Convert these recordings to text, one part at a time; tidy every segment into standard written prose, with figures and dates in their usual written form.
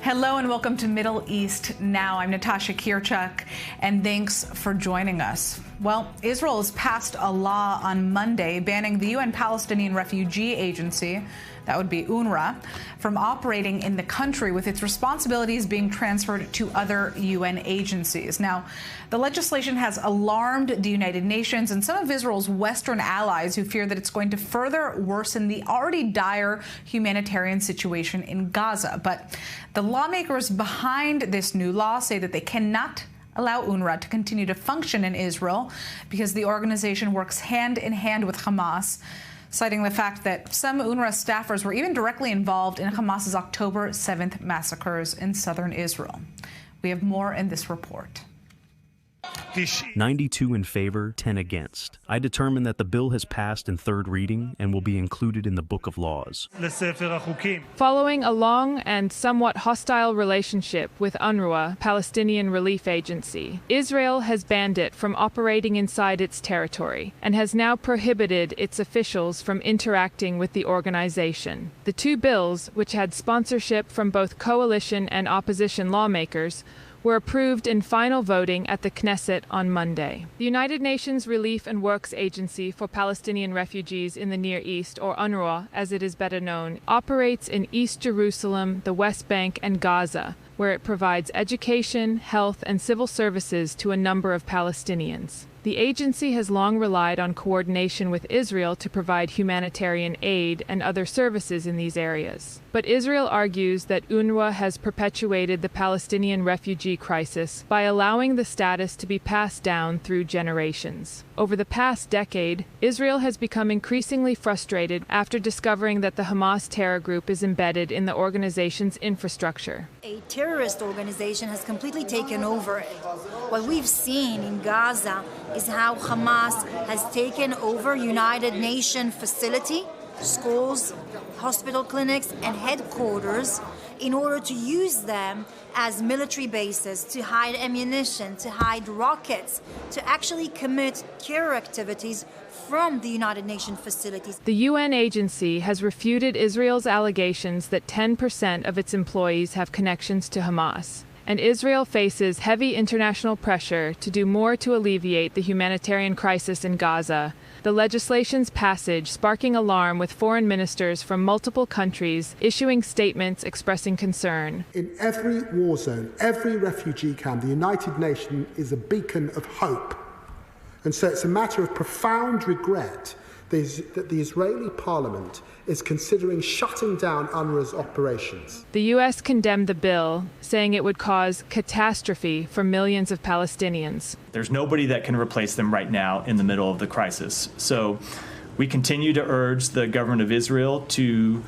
Hello and welcome to Middle East Now. I'm Natasha Kirchuk, and thanks for joining us. Well, Israel has passed a law on Monday banning the UN Palestinian Refugee Agency, that would be UNRWA, from operating in the country, with its responsibilities being transferred to other UN agencies. Now, the legislation has alarmed the United Nations and some of Israel's Western allies, who fear that it's going to further worsen the already dire humanitarian situation in Gaza. But the lawmakers behind this new law say that they cannot allow UNRWA to continue to function in Israel because the organization works hand in hand with Hamas, citing the fact that some UNRWA staffers were even directly involved in Hamas's October 7th massacres in southern Israel. We have more in this report. 92 in favor, 10 against. I determine that the bill has passed in third reading and will be included in the Book of Laws. Following a long and somewhat hostile relationship with UNRWA, Palestinian Relief Agency, Israel has banned it from operating inside its territory and has now prohibited its officials from interacting with the organization. The two bills, which had sponsorship from both coalition and opposition lawmakers, were approved in final voting at the Knesset on Monday. The United Nations Relief and Works Agency for Palestinian Refugees in the Near East, or UNRWA as it is better known, operates in East Jerusalem, the West Bank, and Gaza, where it provides education, health, and civil services to a number of Palestinians. The agency has long relied on coordination with Israel to provide humanitarian aid and other services in these areas. But Israel argues that UNRWA has perpetuated the Palestinian refugee crisis by allowing the status to be passed down through generations. Over the past decade, Israel has become increasingly frustrated after discovering that the Hamas terror group is embedded in the organization's infrastructure. A terrorist organization has completely taken over it. What we've seen in Gaza is how Hamas has taken over United Nations facility, schools, hospital clinics, and headquarters in order to use them as military bases to hide ammunition, to hide rockets, to actually commit terror activities from the United Nations facilities. The UN agency has refuted Israel's allegations that 10% of its employees have connections to Hamas, and Israel faces heavy international pressure to do more to alleviate the humanitarian crisis in Gaza. The legislation's passage sparking alarm, with foreign ministers from multiple countries issuing statements expressing concern. In every war zone, every refugee camp, the United Nations is a beacon of hope. And so it's a matter of profound regret that the Israeli parliament is considering shutting down UNRWA's operations. The U.S. condemned the bill, saying it would cause catastrophe for millions of Palestinians. There's nobody that can replace them right now in the middle of the crisis. So we continue to urge the government of Israel to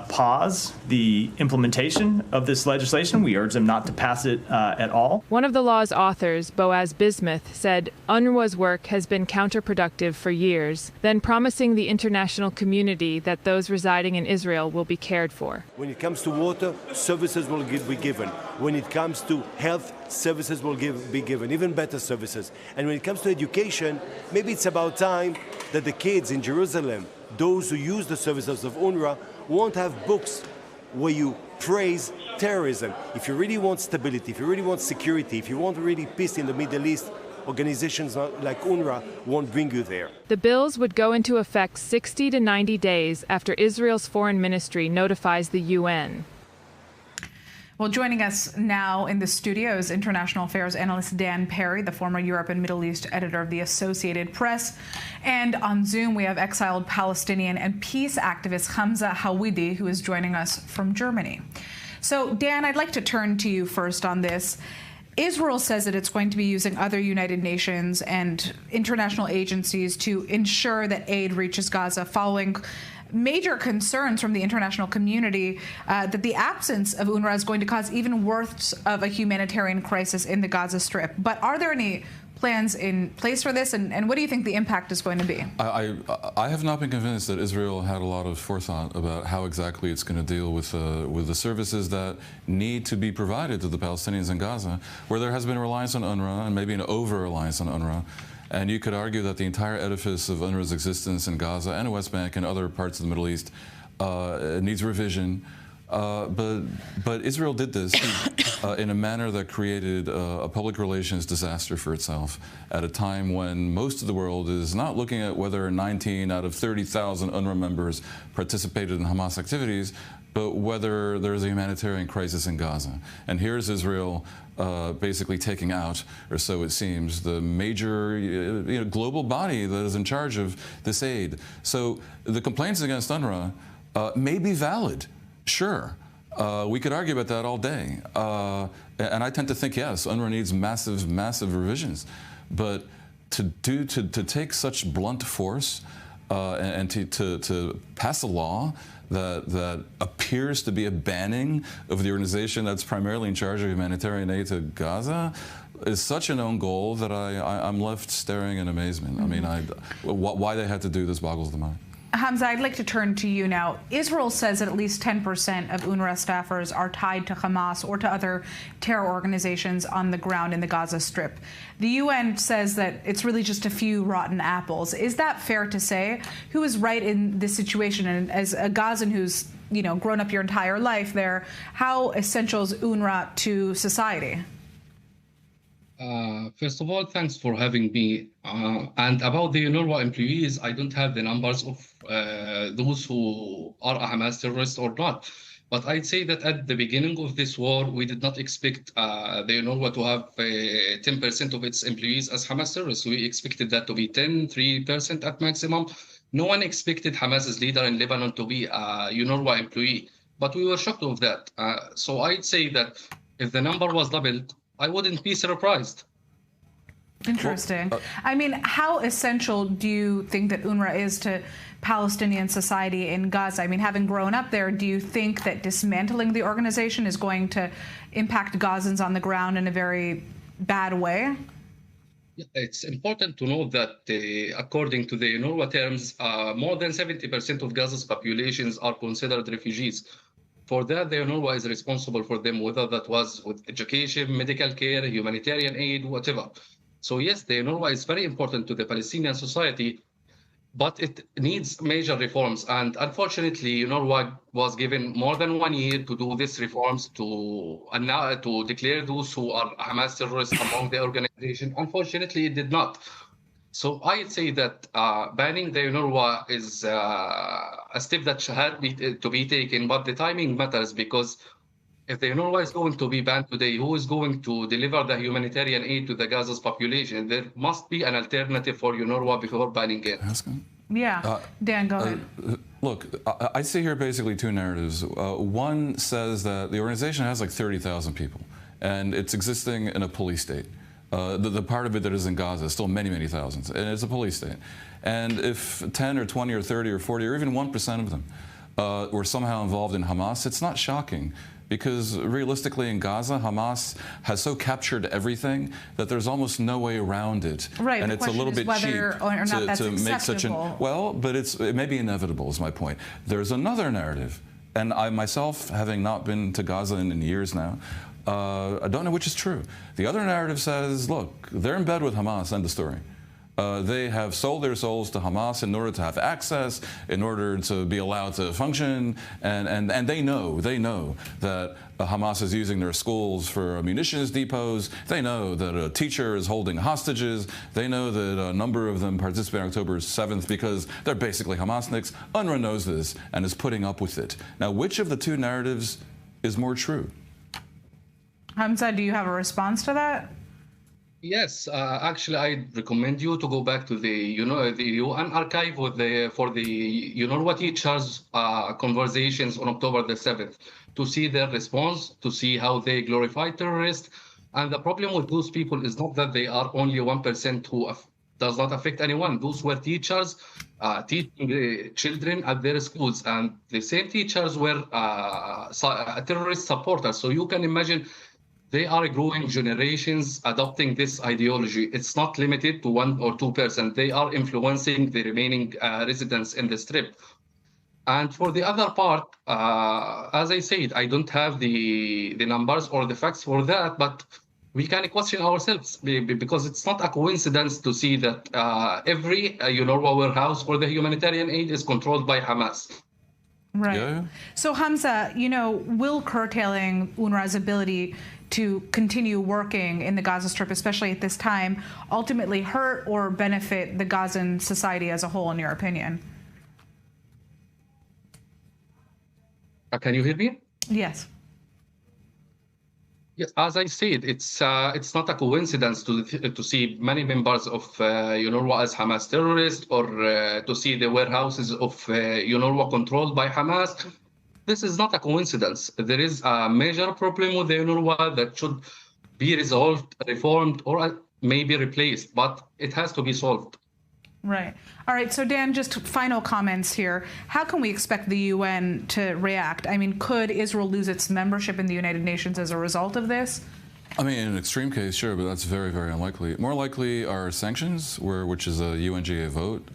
pause the implementation of this legislation. We urge them not to pass it at all. One of the law's authors, Boaz Bismuth, said UNRWA's work has been counterproductive for years, then promising the international community that those residing in Israel will be cared for. When it comes to water, services will be given. When it comes to health, services will be given, even better services. And when it comes to education, maybe it's about time that the kids in Jerusalem, those who use the services of UNRWA, won't have books where you praise terrorism. If you really want stability, if you really want security, if you want really peace in the Middle East, organizations like UNRWA won't bring you there. The bills would go into effect 60 to 90 days after Israel's foreign ministry notifies the UN. Well, joining us now in the studio is international affairs analyst Dan Perry, the former Europe and Middle East editor of the Associated Press. And on Zoom, we have exiled Palestinian and peace activist Hamza Hawidi, who is joining us from Germany. So, Dan, I'd like to turn to you first on this. Israel says that it's going to be using other United Nations and international agencies to ensure that aid reaches Gaza, following major concerns from the international community that the absence of UNRWA is going to cause even worse of a humanitarian crisis in the Gaza Strip. But are there any plans in place for this, and what do you think the impact is going to be? I have not been convinced that Israel had a lot of forethought about how exactly it's going to deal with the services that need to be provided to the Palestinians in Gaza, where there has been a reliance on UNRWA and maybe an over-reliance on UNRWA. And you could argue that the entire edifice of UNRWA's existence in Gaza and the West Bank and other parts of the Middle East needs revision. But Israel did this in a manner that created a public relations disaster for itself at a time when most of the world is not looking at whether 19 out of 30,000 UNRWA members participated in Hamas activities, but whether there's a humanitarian crisis in Gaza. And here's Israel basically taking out, or so it seems, the major global body that is in charge of this aid. So the complaints against UNRWA may be valid. Sure, we could argue about that all day. And I tend to think, yes, UNRWA needs massive, massive revisions. But to take such blunt force and to pass a law that appears to be a banning of the organization that's primarily in charge of humanitarian aid to Gaza is such an own goal that I'm left staring in amazement. Mm-hmm. I mean, why they had to do this boggles the mind. Hamza, I'd like to turn to you now. Israel says that at least 10% of UNRWA staffers are tied to Hamas or to other terror organizations on the ground in the Gaza Strip. The UN says that it's really just a few rotten apples. Is that fair to say? Who is right in this situation? And as a Gazan who's grown up your entire life there, how essential is UNRWA to society? First of all, thanks for having me. And about the UNRWA employees, I don't have the numbers of those who are a Hamas terrorist or not. But I'd say that at the beginning of this war, we did not expect the UNRWA to have 10% of its employees as Hamas terrorists. We expected that to be 3% at maximum. No one expected Hamas's leader in Lebanon to be a UNRWA employee. But we were shocked of that. So I'd say that if the number was doubled, I wouldn't be surprised. Interesting. I mean, how essential do you think that UNRWA is to Palestinian society in Gaza? I mean, having grown up there, do you think that dismantling the organization is going to impact Gazans on the ground in a very bad way? It's important to note that according to the UNRWA terms, more than 70% of Gaza's populations are considered refugees. For that, the UNRWA is responsible for them, whether that was with education, medical care, humanitarian aid, whatever. So yes, the UNRWA is very important to the Palestinian society, but it needs major reforms. And unfortunately, UNRWA was given more than 1 year to do these reforms to declare those who are Hamas terrorists among the organization. Unfortunately, it did not. So I'd say that banning the UNRWA is a step that had to be taken, but the timing matters, because if the UNRWA is going to be banned today, who is going to deliver the humanitarian aid to the Gaza's population? There must be an alternative for UNRWA before banning it. Yeah, Dan, go ahead. Look, I see here basically two narratives. One says that the organization has like 30,000 people, and it's existing in a police state. The part of it that is in Gaza is still many, many thousands, and it's a police state. And if 10 or 20 or 30 or 40 or even 1% of them were somehow involved in Hamas, it's not shocking, because realistically in Gaza, Hamas has so captured everything that there's almost no way around it. Right, and it's a little bit cheap to make such an... Well, but it may be inevitable is my point. There's another narrative, and I myself, having not been to Gaza in years now, I don't know which is true. The other narrative says, look, they're in bed with Hamas, end of story. They have sold their souls to Hamas in order to have access, in order to be allowed to function, and they know that Hamas is using their schools for munitions depots. They know that a teacher is holding hostages. They know that a number of them participate on October 7th because they're basically Hamasniks. UNRWA knows this and is putting up with it. Now, which of the two narratives is more true? Hamza, do you have a response to that? Yes, actually, I recommend you to go back to the UN archive for the UNRWA teachers' conversations on October the 7th to see their response, to see how they glorify terrorists. And the problem with those people is not that they are only 1% who does not affect anyone. Those were teachers teaching the children at their schools, and the same teachers were terrorist supporters. So you can imagine they are growing generations adopting this ideology. It's not limited to 1 or 2%. They are influencing the remaining residents in the Strip. And for the other part, as I said, I don't have the numbers or the facts for that, but we can question ourselves, because it's not a coincidence to see that every UNRWA warehouse for the humanitarian aid is controlled by Hamas. Right. Yeah. So Hamza, will curtailing UNRWA's ability to continue working in the Gaza Strip, especially at this time, ultimately hurt or benefit the Gazan society as a whole, in your opinion? Can you hear me? Yes. Yes, as I said, it's not a coincidence to see many members of UNRWA as Hamas terrorists, or to see the warehouses of UNRWA controlled by Hamas. This is not a coincidence. There is a major problem with the UNRWA that should be resolved, reformed, or maybe replaced, but it has to be solved. Right. All right. So, Dan, just final comments here. How can we expect the UN to react? I mean, could Israel lose its membership in the United Nations as a result of this? I mean, in an extreme case, sure, but that's very, very unlikely. More likely are sanctions, which is a UNGA vote,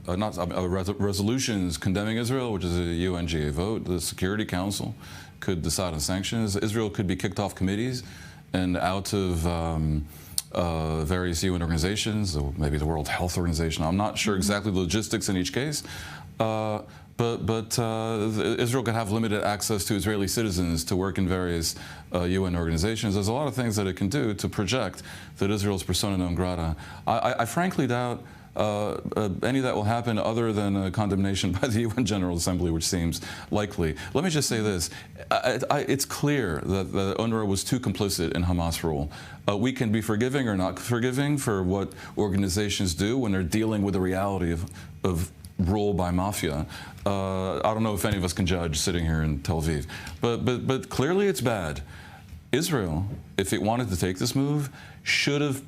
resolutions condemning Israel, which is a UNGA vote. The Security Council could decide on sanctions. Israel could be kicked off committees and out of various UN organizations, or maybe the World Health Organization. I'm not sure exactly the logistics in each case, but Israel could have limited access to Israeli citizens to work in various UN organizations. There's a lot of things that it can do to project that Israel's persona non grata. I frankly doubt any of that will happen other than a condemnation by the UN General Assembly, which seems likely. Let me just say this. It's clear that the UNRWA was too complicit in Hamas rule. We can be forgiving or not forgiving for what organizations do when they're dealing with the reality of rule by mafia. I don't know if any of us can judge sitting here in Tel Aviv, but clearly it's bad. Israel, if it wanted to take this move, should have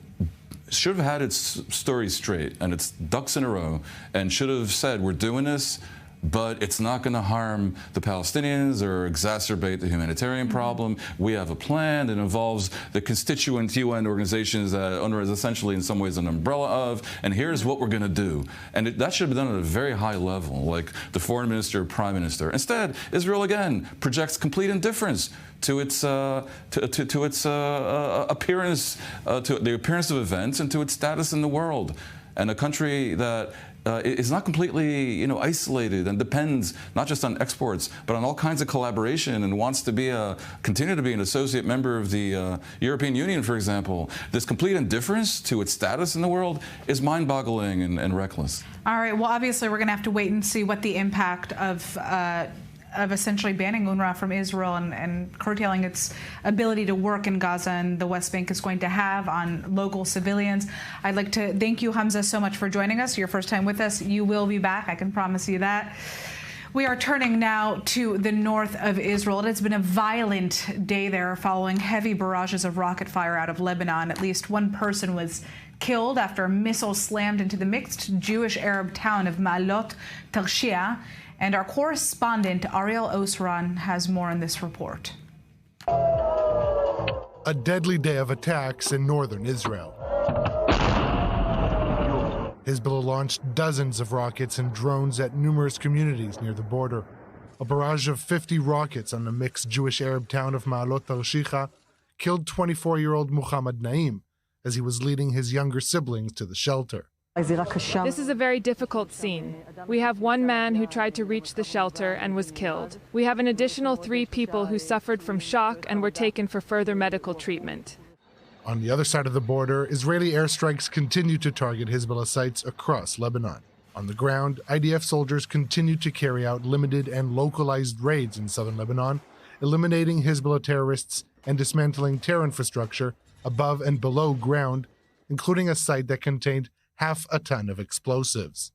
had its story straight and its ducks in a row, and should have said, we're doing this, but it's not going to harm the Palestinians or exacerbate the humanitarian problem. We have a plan that involves the constituent UN organizations that UNRWA is essentially in some ways an umbrella of, and here's what we're going to do. And that should be done at a very high level, like the foreign minister, prime minister. Instead, Israel again projects complete indifference to its appearance, to the appearance of events, and to its status in the world. And a country that is not completely, isolated and depends not just on exports, but on all kinds of collaboration, and wants to continue to be an associate member of the European Union, for example. This complete indifference to its status in the world is mind-boggling and reckless. All right. Well, obviously, we're going to have to wait and see what the impact of essentially banning UNRWA from Israel and curtailing its ability to work in Gaza and the West Bank is going to have on local civilians. I'd like to thank you, Hamza, so much for joining us. Your first time with us. You will be back. I can promise you that. We are turning now to the north of Israel. It has been a violent day there following heavy barrages of rocket fire out of Lebanon. At least one person was killed after a missile slammed into the mixed Jewish-Arab town of Ma'alot Tarshiah. And our correspondent, Ariel Osran, has more in this report. A deadly day of attacks in northern Israel. Hezbollah launched dozens of rockets and drones at numerous communities near the border. A barrage of 50 rockets on the mixed Jewish-Arab town of Ma'alot Tarshiah killed 24-year-old Muhammad Naim as he was leading his younger siblings to the shelter. This is a very difficult scene. We have one man who tried to reach the shelter and was killed. We have an additional 3 people who suffered from shock and were taken for further medical treatment. On the other side of the border, Israeli airstrikes continue to target Hezbollah sites across Lebanon. On the ground, IDF soldiers continue to carry out limited and localized raids in southern Lebanon, eliminating Hezbollah terrorists and dismantling terror infrastructure above and below ground, including a site that contained half a ton of explosives.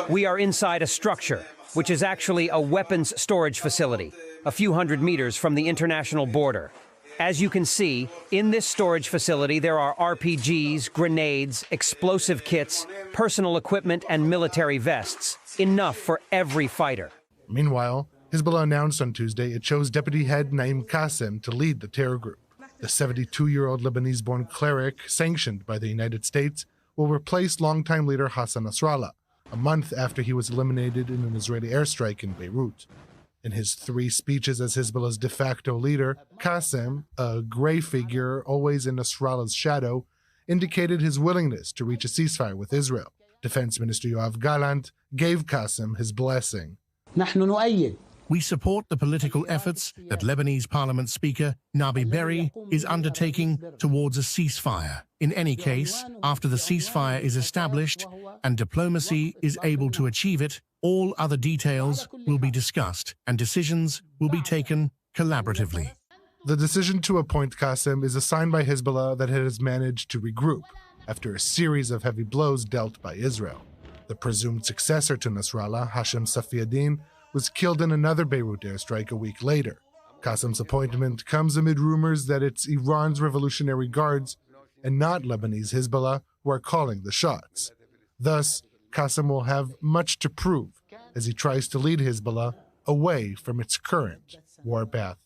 We are inside a structure, which is actually a weapons storage facility, a few hundred meters from the international border. As you can see, in this storage facility, there are RPGs, grenades, explosive kits, personal equipment, and military vests, enough for every fighter. Meanwhile, Hezbollah announced on Tuesday it chose Deputy Head Naim Qassem to lead the terror group. The 72-year-old Lebanese-born cleric, sanctioned by the United States, will replace longtime leader Hassan Nasrallah, a month after he was eliminated in an Israeli airstrike in Beirut. In his 3 speeches as Hezbollah's de facto leader, Qassem, a gray figure always in Nasrallah's shadow, indicated his willingness to reach a ceasefire with Israel. Defense Minister Yoav Gallant gave Qassem his blessing. We support the political efforts that Lebanese Parliament Speaker Nabi Berri is undertaking towards a ceasefire. In any case, after the ceasefire is established and diplomacy is able to achieve it, all other details will be discussed and decisions will be taken collaboratively. The decision to appoint Qasem is a sign by Hezbollah that it has managed to regroup after a series of heavy blows dealt by Israel. The presumed successor to Nasrallah, Hashem Safiuddin, was killed in another Beirut airstrike a week later. Qasem's appointment comes amid rumors that it's Iran's Revolutionary Guards and not Lebanese Hezbollah who are calling the shots. Thus, Qasem will have much to prove as he tries to lead Hezbollah away from its current war path.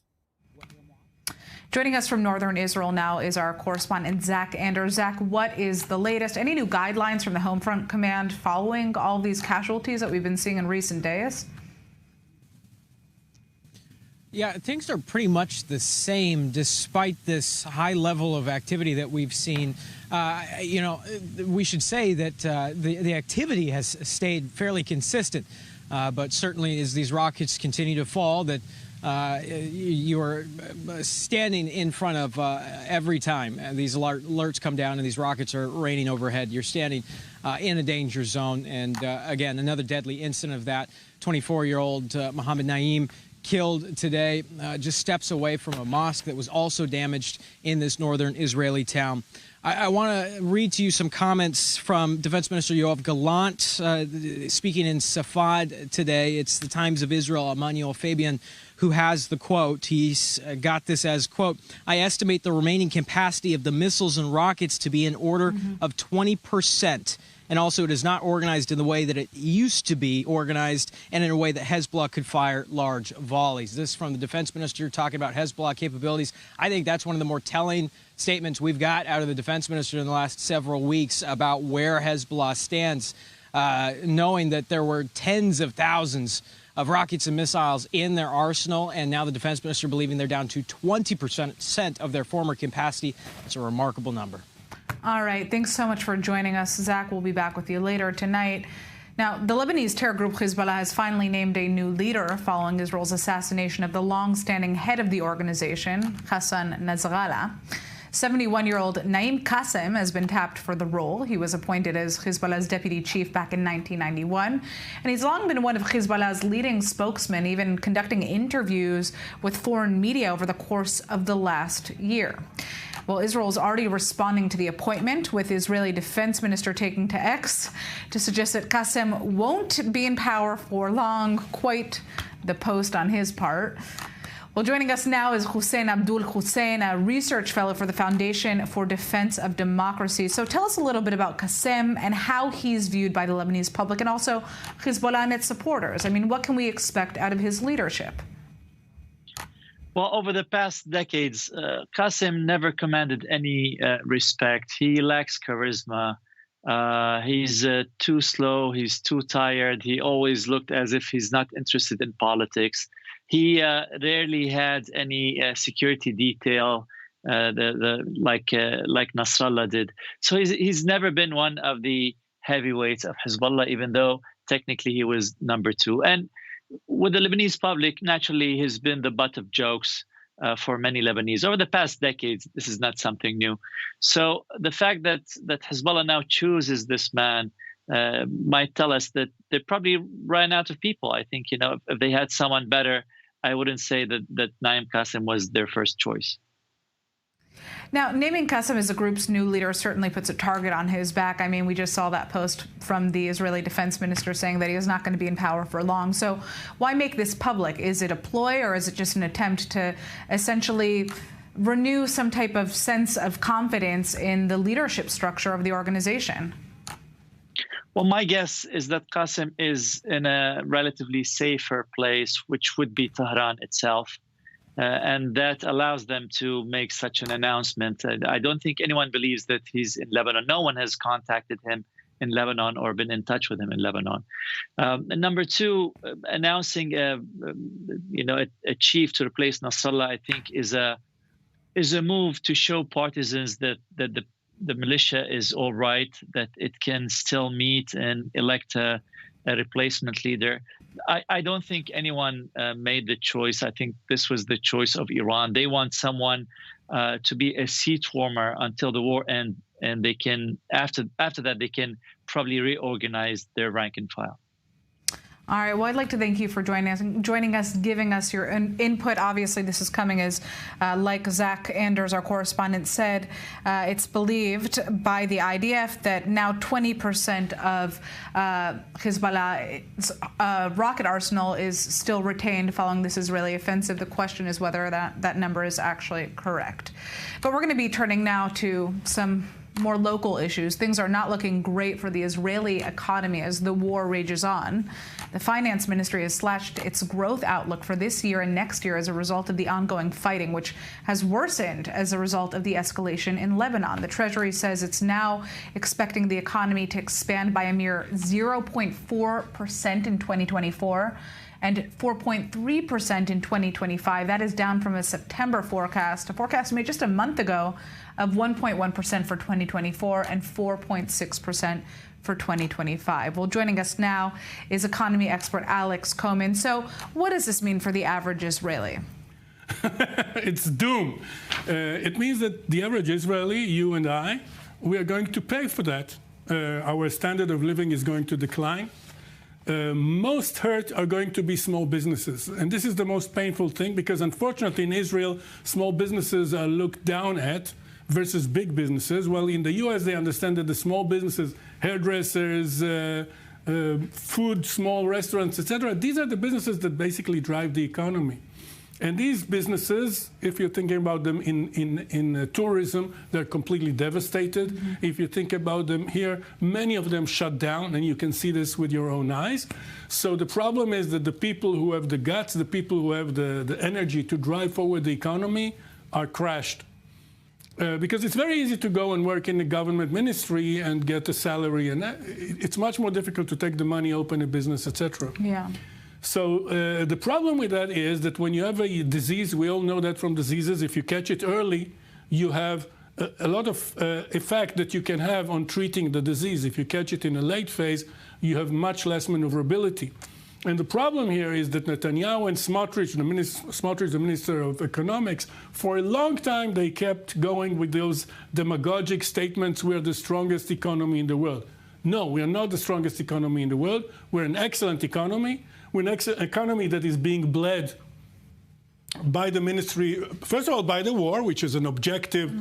Joining us from northern Israel now is our correspondent, Zach Anders. Zach, what is the latest? Any new guidelines from the Home Front Command following all these casualties that we've been seeing in recent days? Yeah, things are pretty much the same despite this high level of activity that we've seen. We should say that the activity has stayed fairly consistent, but certainly as these rockets continue to fall, that you are standing in front of every time these alerts come down and these rockets are raining overhead. You're standing in a danger zone. And again, another deadly incident of that. 24-year-old Mohammed Naeem killed today, just steps away from a mosque that was also damaged in this northern Israeli town. I want to read to you some comments from Defense Minister Yoav Gallant speaking in Safad today. It's the Times of Israel, Emmanuel Fabian, who has the quote. He's got this as, quote, "I estimate the remaining capacity of the missiles and rockets to be in order of 20%. And also, it is not organized in the way that it used to be organized and in a way that Hezbollah could fire large volleys." This from the defense minister talking about Hezbollah capabilities. I think that's one of the more telling statements we've got out of the defense minister in the last several weeks about where Hezbollah stands, knowing that there were tens of thousands of rockets and missiles in their arsenal, and now the defense minister believing they're down to 20% of their former capacity. It's a remarkable number. All right. Thanks so much for joining us. Zach, we'll be back with you later tonight. Now, the Lebanese terror group Hezbollah has finally named a new leader following Israel's assassination of the long-standing head of the organization, Hassan Nasrallah. 71-year-old Naeem Qasem has been tapped for the role. He was appointed as Hezbollah's deputy chief back in 1991, and he's long been one of Hezbollah's leading spokesmen, even conducting interviews with foreign media over the course of the last year. Well, Israel is already responding to the appointment, with Israeli Defense Minister taking to X to suggest that Qasem won't be in power for long. Quite the post on his part. Well, joining us now is Hussein Abdul Hussein, a research fellow for the Foundation for Defense of Democracy. So tell us a little bit about Qasem and how he's viewed by the Lebanese public and also Hezbollah and its supporters. I mean, what can we expect out of his leadership? Well, over the past decades, Qasem never commanded any respect. He lacks charisma. He's too slow. He's too tired. He always looked as if he's not interested in politics. He rarely had any security detail like Nasrallah did. So he's never been one of the heavyweights of Hezbollah, even though technically he was number two. And with the Lebanese public, naturally, he's been the butt of jokes for many Lebanese. Over the past decades, this is not something new. So the fact that Hezbollah now chooses this man might tell us that they probably ran out of people. I think, if they had someone better, I wouldn't say that Naeem Qasem was their first choice. Now, naming Qasem as the group's new leader certainly puts a target on his back. I mean, we just saw that post from the Israeli defense minister saying that he is not going to be in power for long. So why make this public? Is it a ploy, or is it just an attempt to essentially renew some type of sense of confidence in the leadership structure of the organization? Well, my guess is that Qasem is in a relatively safer place, which would be Tehran itself. And that allows them to make such an announcement. I don't think anyone believes that he's in Lebanon. No one has contacted him in Lebanon or been in touch with him in Lebanon. And number two, announcing a chief to replace Nasrallah, I think, is a move to show partisans that the militia is all right, that it can still meet and elect a a replacement leader. I don't think anyone made the choice. I think this was the choice of Iran. They want someone to be a seat warmer until the war ends, and they can after that they can probably reorganize their rank and file. All right. Well, I'd like to thank you for joining us, giving us your input. Obviously, this is coming as, like Zach Anders, our correspondent, said, it's believed by the IDF that now 20% of Hezbollah's rocket arsenal is still retained following this Israeli offensive. The question is whether that number is actually correct. But we're going to be turning now to some more local issues. Things are not looking great for the Israeli economy as the war rages on. The finance ministry has slashed its growth outlook for this year and next year as a result of the ongoing fighting, which has worsened as a result of the escalation in Lebanon. The Treasury says it's now expecting the economy to expand by a mere 0.4% in 2024 and 4.3% in 2025. That is down from a September forecast, a forecast made just a month ago of 1.1% for 2024 and 4.6% for 2025. Well, joining us now is economy expert Alex Coman. So what does this mean for the average Israeli? It's doom. It means that the average Israeli, you and I, we are going to pay for that. Our standard of living is going to decline. Most hurt are going to be small businesses. And this is the most painful thing because, unfortunately, in Israel, small businesses are looked down at versus big businesses. Well, in the U.S., they understand that the small businesses, hairdressers, food, small restaurants, etc., these are the businesses that basically drive the economy. And these businesses, if you're thinking about them in tourism, they're completely devastated. Mm-hmm. If you think about them here, many of them shut down, and you can see this with your own eyes. So the problem is that the people who have the guts, the people who have the energy to drive forward the economy are crashed. Because it's very easy to go and work in the government ministry and get a salary, and it's much more difficult to take the money, open a business, etc. Yeah. So the problem with that is that when you have a disease, we all know that from diseases, if you catch it early, you have a lot of effect that you can have on treating the disease. If you catch it in a late phase, you have much less maneuverability. And the problem here is that Netanyahu and Smotrich, the Minister of Economics, for a long time they kept going with those demagogic statements, we're the strongest economy in the world. No, we are not the strongest economy in the world. We're an excellent economy. We're an economy that is being bled by the ministry, first of all, by the war, which is an objective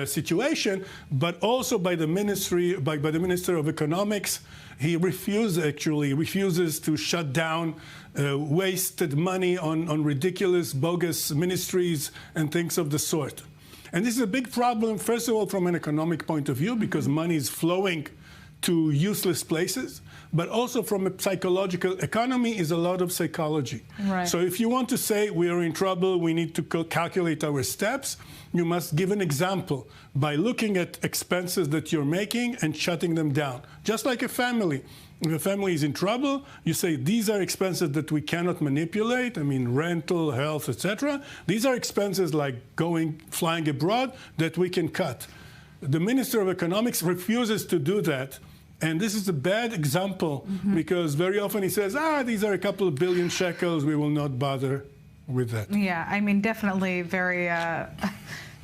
situation, but also by the ministry, by the Minister of Economics. He refuses to shut down wasted money on ridiculous, bogus ministries and things of the sort. And this is a big problem, first of all, from an economic point of view, because money is flowing to useless places, but also from a psychological economy is a lot of psychology. Right. So if you want to say we are in trouble, we need to calculate our steps, you must give an example by looking at expenses that you're making and shutting them down. Just like a family. If a family is in trouble, you say these are expenses that we cannot manipulate, I mean rental, health, etc. These are expenses like flying abroad that we can cut. The Minister of Economics refuses to do that. And this is a bad example because very often he says, these are a couple of billion shekels, we will not bother with that. Yeah, I mean, definitely very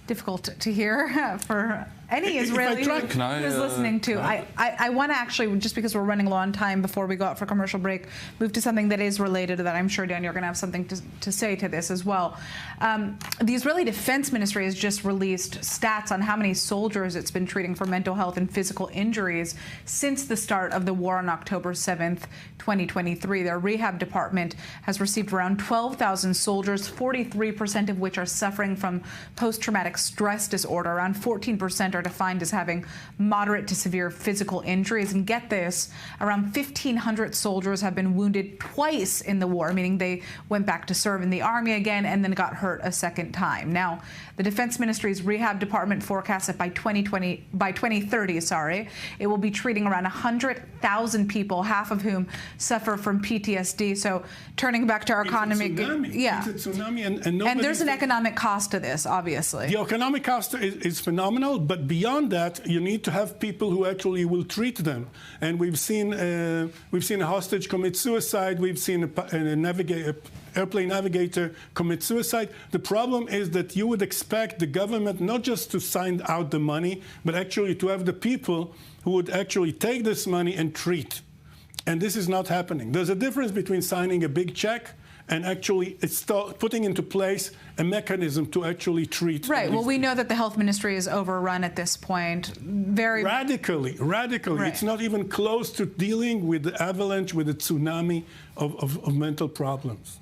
difficult to hear for any Israeli who's listening to. I want to actually, just because we're running low on time before we go out for commercial break, move to something that is related to that. I'm sure, Dan, you're going to have something to say to this as well. The Israeli Defense Ministry has just released stats on how many soldiers it's been treating for mental health and physical injuries since the start of the war on October 7th, 2023. Their rehab department has received around 12,000 soldiers, 43% of which are suffering from post-traumatic stress disorder. Around 14% are defined as having moderate to severe physical injuries. And get this, around 1,500 soldiers have been wounded twice in the war, meaning they went back to serve in the army again and then got hurt a second time. Now, the Defense Ministry's rehab department forecasts that by 2030, it will be treating around 100,000 people, half of whom suffer from PTSD. So turning back to our economy, it's a tsunami, and there's an economic cost to this, obviously. The economic cost is phenomenal, but But beyond that, you need to have people who actually will treat them. And we've seen a hostage commit suicide. We've seen a airplane navigator commit suicide. The problem is that you would expect the government not just to sign out the money, but actually to have the people who would actually take this money and treat. And this is not happening. There's a difference between signing a big check and actually putting into place a mechanism to actually treat. Right. Well, we know that the health ministry is overrun at this point. Very radically. Right. It's not even close to dealing with the avalanche, with the tsunami of mental problems.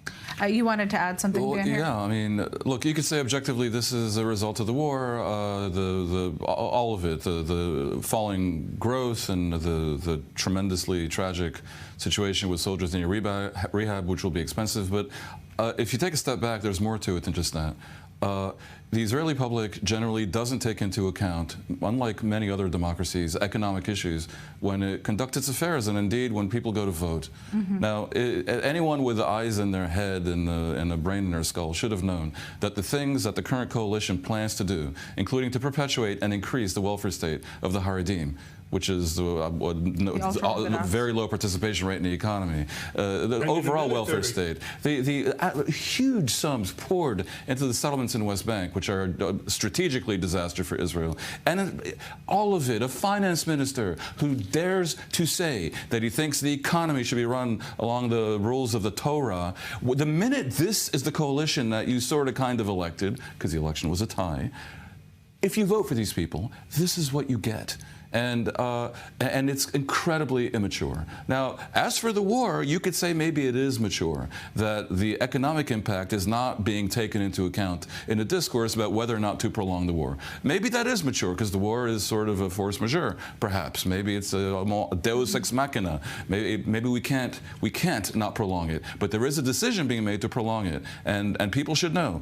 You wanted to add something, Dan? Here? Yeah, I mean, look, you could say objectively this is a result of the war, all of it, the falling growth and the tremendously tragic situation with soldiers in rehab, which will be expensive. But if you take a step back, there's more to it than just that. The Israeli public generally doesn't take into account, unlike many other democracies, economic issues when it conducts its affairs, and indeed when people go to vote. Now, anyone with eyes in their head and a brain in their skull should have known that the things that the current coalition plans to do, including to perpetuate and increase the welfare state of the Haredim, which is very low participation rate in the economy, the overall welfare state, the huge sums poured into the settlements in the West Bank, which are strategically a disaster for Israel, and all of it, a finance minister who dares to say that he thinks the economy should be run along the rules of the Torah. The minute this is the coalition that you sort of kind of elected, because the election was a tie, if you vote for these people, this is what you get. And it's incredibly immature. Now, as for the war, you could say maybe it is mature, that the economic impact is not being taken into account in a discourse about whether or not to prolong the war. Maybe that is mature, because the war is sort of a force majeure, perhaps. Maybe it's a deus ex machina. Maybe we can't not prolong it. But there is a decision being made to prolong it, and people should know.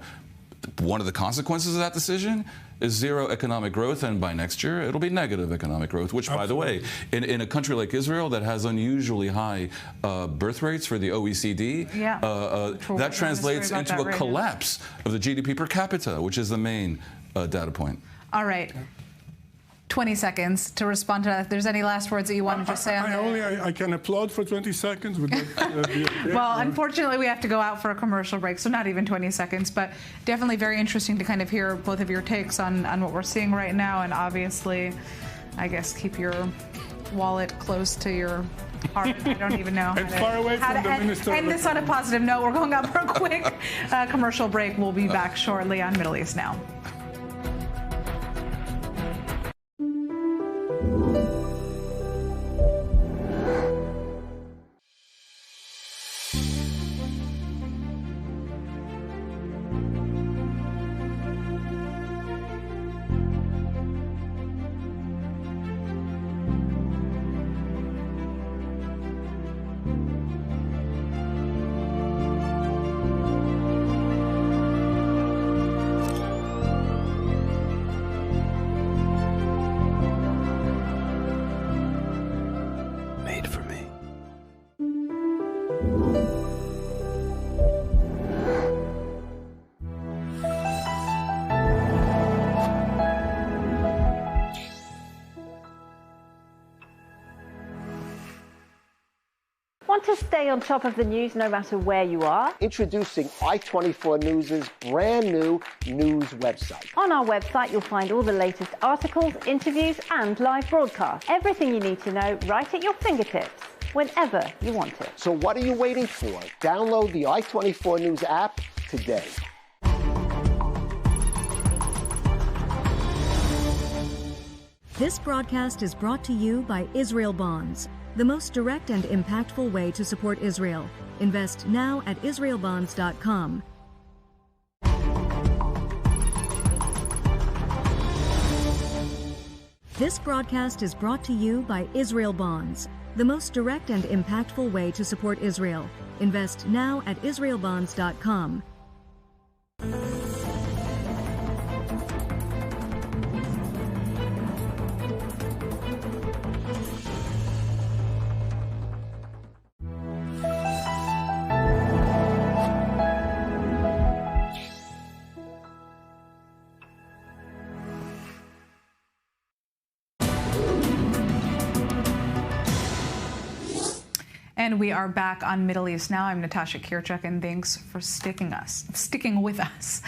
One of the consequences of that decision is zero economic growth, and by next year it'll be negative economic growth, which, by the way, in a country like Israel that has unusually high birth rates for the OECD, that translates into a collapse of the GDP per capita, which is the main data point. All right. 20 seconds to respond to that. If there's any last words that you want to just say on that. I can applaud for 20 seconds. Would that be okay? Well, unfortunately, we have to go out for a commercial break, so not even 20 seconds, but definitely very interesting to kind of hear both of your takes on what we're seeing right now, and obviously, I guess, keep your wallet close to your heart. I don't even know and far away from the minister. And this on a positive note. We're going out for a quick commercial break. We'll be back shortly on Middle East Now. Want to stay on top of the news no matter where you are? Introducing i24 News' brand new news website. On our website, you'll find all the latest articles, interviews, and live broadcasts. Everything you need to know right at your fingertips, whenever you want it. So what are you waiting for? Download the i24 News app today. This broadcast is brought to you by Israel Bonds, the most direct and impactful way to support Israel. Invest now at israelbonds.com. This broadcast is brought to you by Israel Bonds, the most direct and impactful way to support Israel. Invest now at israelbonds.com. And we are back on Middle East Now. I'm Natasha Kirchuk, and thanks for sticking with us.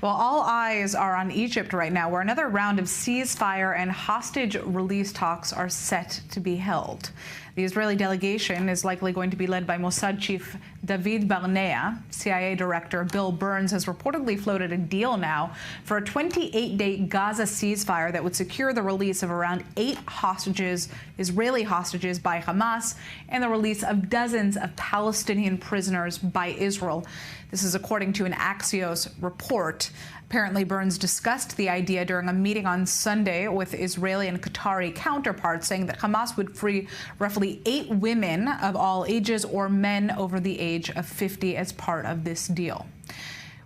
Well, all eyes are on Egypt right now, where another round of ceasefire and hostage release talks are set to be held. The Israeli delegation is likely going to be led by Mossad chief David Barnea. CIA director Bill Burns has reportedly floated a deal now for a 28-day Gaza ceasefire that would secure the release of around 8 hostages, Israeli hostages, by Hamas, and the release of dozens of Palestinian prisoners by Israel. This is according to an Axios report. Apparently, Burns discussed the idea during a meeting on Sunday with Israeli and Qatari counterparts, saying that Hamas would free roughly 8 women of all ages or men over the age of 50 as part of this deal.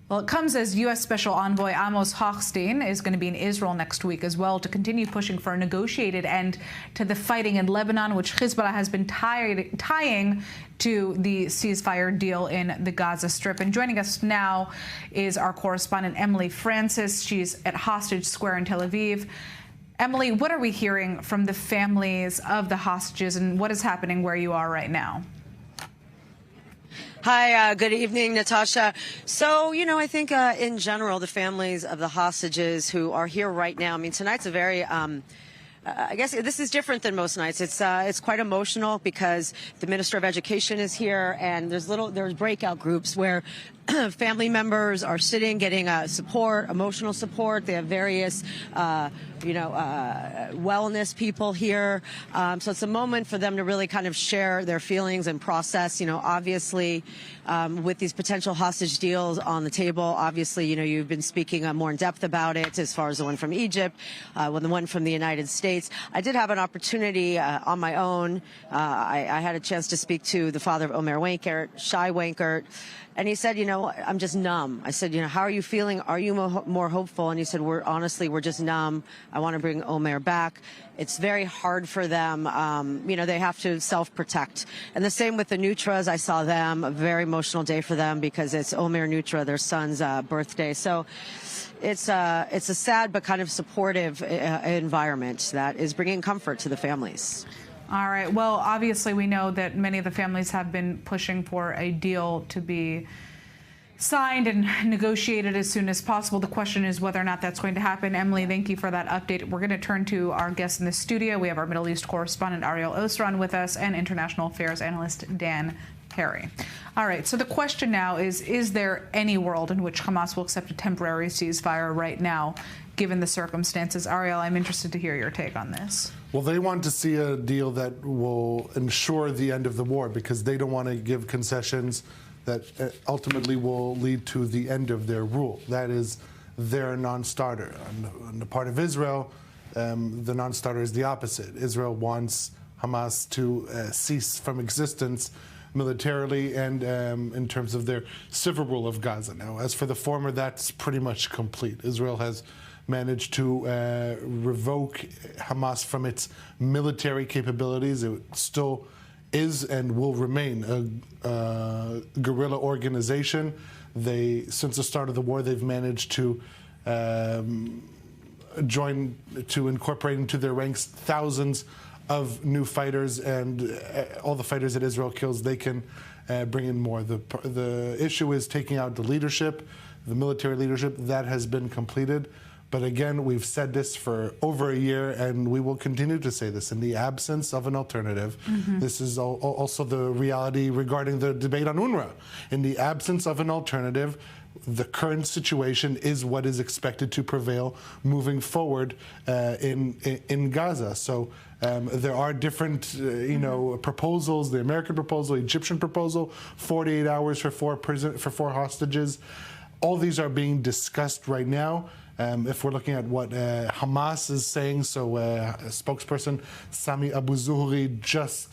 Well, it comes as U.S. Special Envoy Amos Hochstein is going to be in Israel next week as well to continue pushing for a negotiated end to the fighting in Lebanon, which Hezbollah has been tying to the ceasefire deal in the Gaza Strip. And joining us now is our correspondent, Emily Francis. She's at Hostage Square in Tel Aviv. Emily, what are we hearing from the families of the hostages, and what is happening where you are right now? Hi, good evening, Natasha. So, I think in general, the families of the hostages who are here right now, tonight's a very I guess this is different than most nights. It's quite emotional because the Minister of Education is here, and there's breakout groups where family members are sitting, getting support, emotional support. They have various, wellness people here. So it's a moment for them to really kind of share their feelings and process. Obviously, with these potential hostage deals on the table, obviously, you've been speaking more in depth about it as far as the one from Egypt, the one from the United States. I did have an opportunity on my own. I had a chance to speak to the father of Omer Wenkert, Shai Wenkert. And he said, I'm just numb. I said, how are you feeling? Are you more hopeful? And he said, we're just numb. I want to bring Omer back. It's very hard for them. They have to self-protect. And the same with the Nutras. I saw them, a very emotional day for them because it's Omer Nutra, their son's birthday. So it's a sad but kind of supportive environment that is bringing comfort to the families. All right. Well, obviously, we know that many of the families have been pushing for a deal to be signed and negotiated as soon as possible. The question is whether or not that's going to happen. Emily, thank you for that update. We're going to turn to our guests in the studio. We have our Middle East correspondent, Ariel Osran, with us, and international affairs analyst, Dan Perry. All right. So the question now is there any world in which Hamas will accept a temporary ceasefire right now, given the circumstances? Ariel, I'm interested to hear your take on this. Well, they want to see a deal that will ensure the end of the war because they don't want to give concessions that ultimately will lead to the end of their rule. That is their non-starter. On the part of Israel, the non-starter is the opposite. Israel wants Hamas to cease from existence militarily and in terms of their civil rule of Gaza. Now, as for the former, that's pretty much complete. Israel has managed to revoke Hamas from its military capabilities. It still is and will remain a guerrilla organization. Since the start of the war, they've managed to incorporate into their ranks thousands of new fighters, and all the fighters that Israel kills, they can bring in more. The issue is taking out the leadership, the military leadership. That has been completed. But again, we've said this for over a year, and we will continue to say this. In the absence of an alternative, this is also the reality regarding the debate on UNRWA. In the absence of an alternative, the current situation is what is expected to prevail moving forward in Gaza. So there are different, proposals: the American proposal, Egyptian proposal, 48 hours for four hostages. All these are being discussed right now. If we're looking at what Hamas is saying, so a spokesperson, Sami Abu Zuhri, just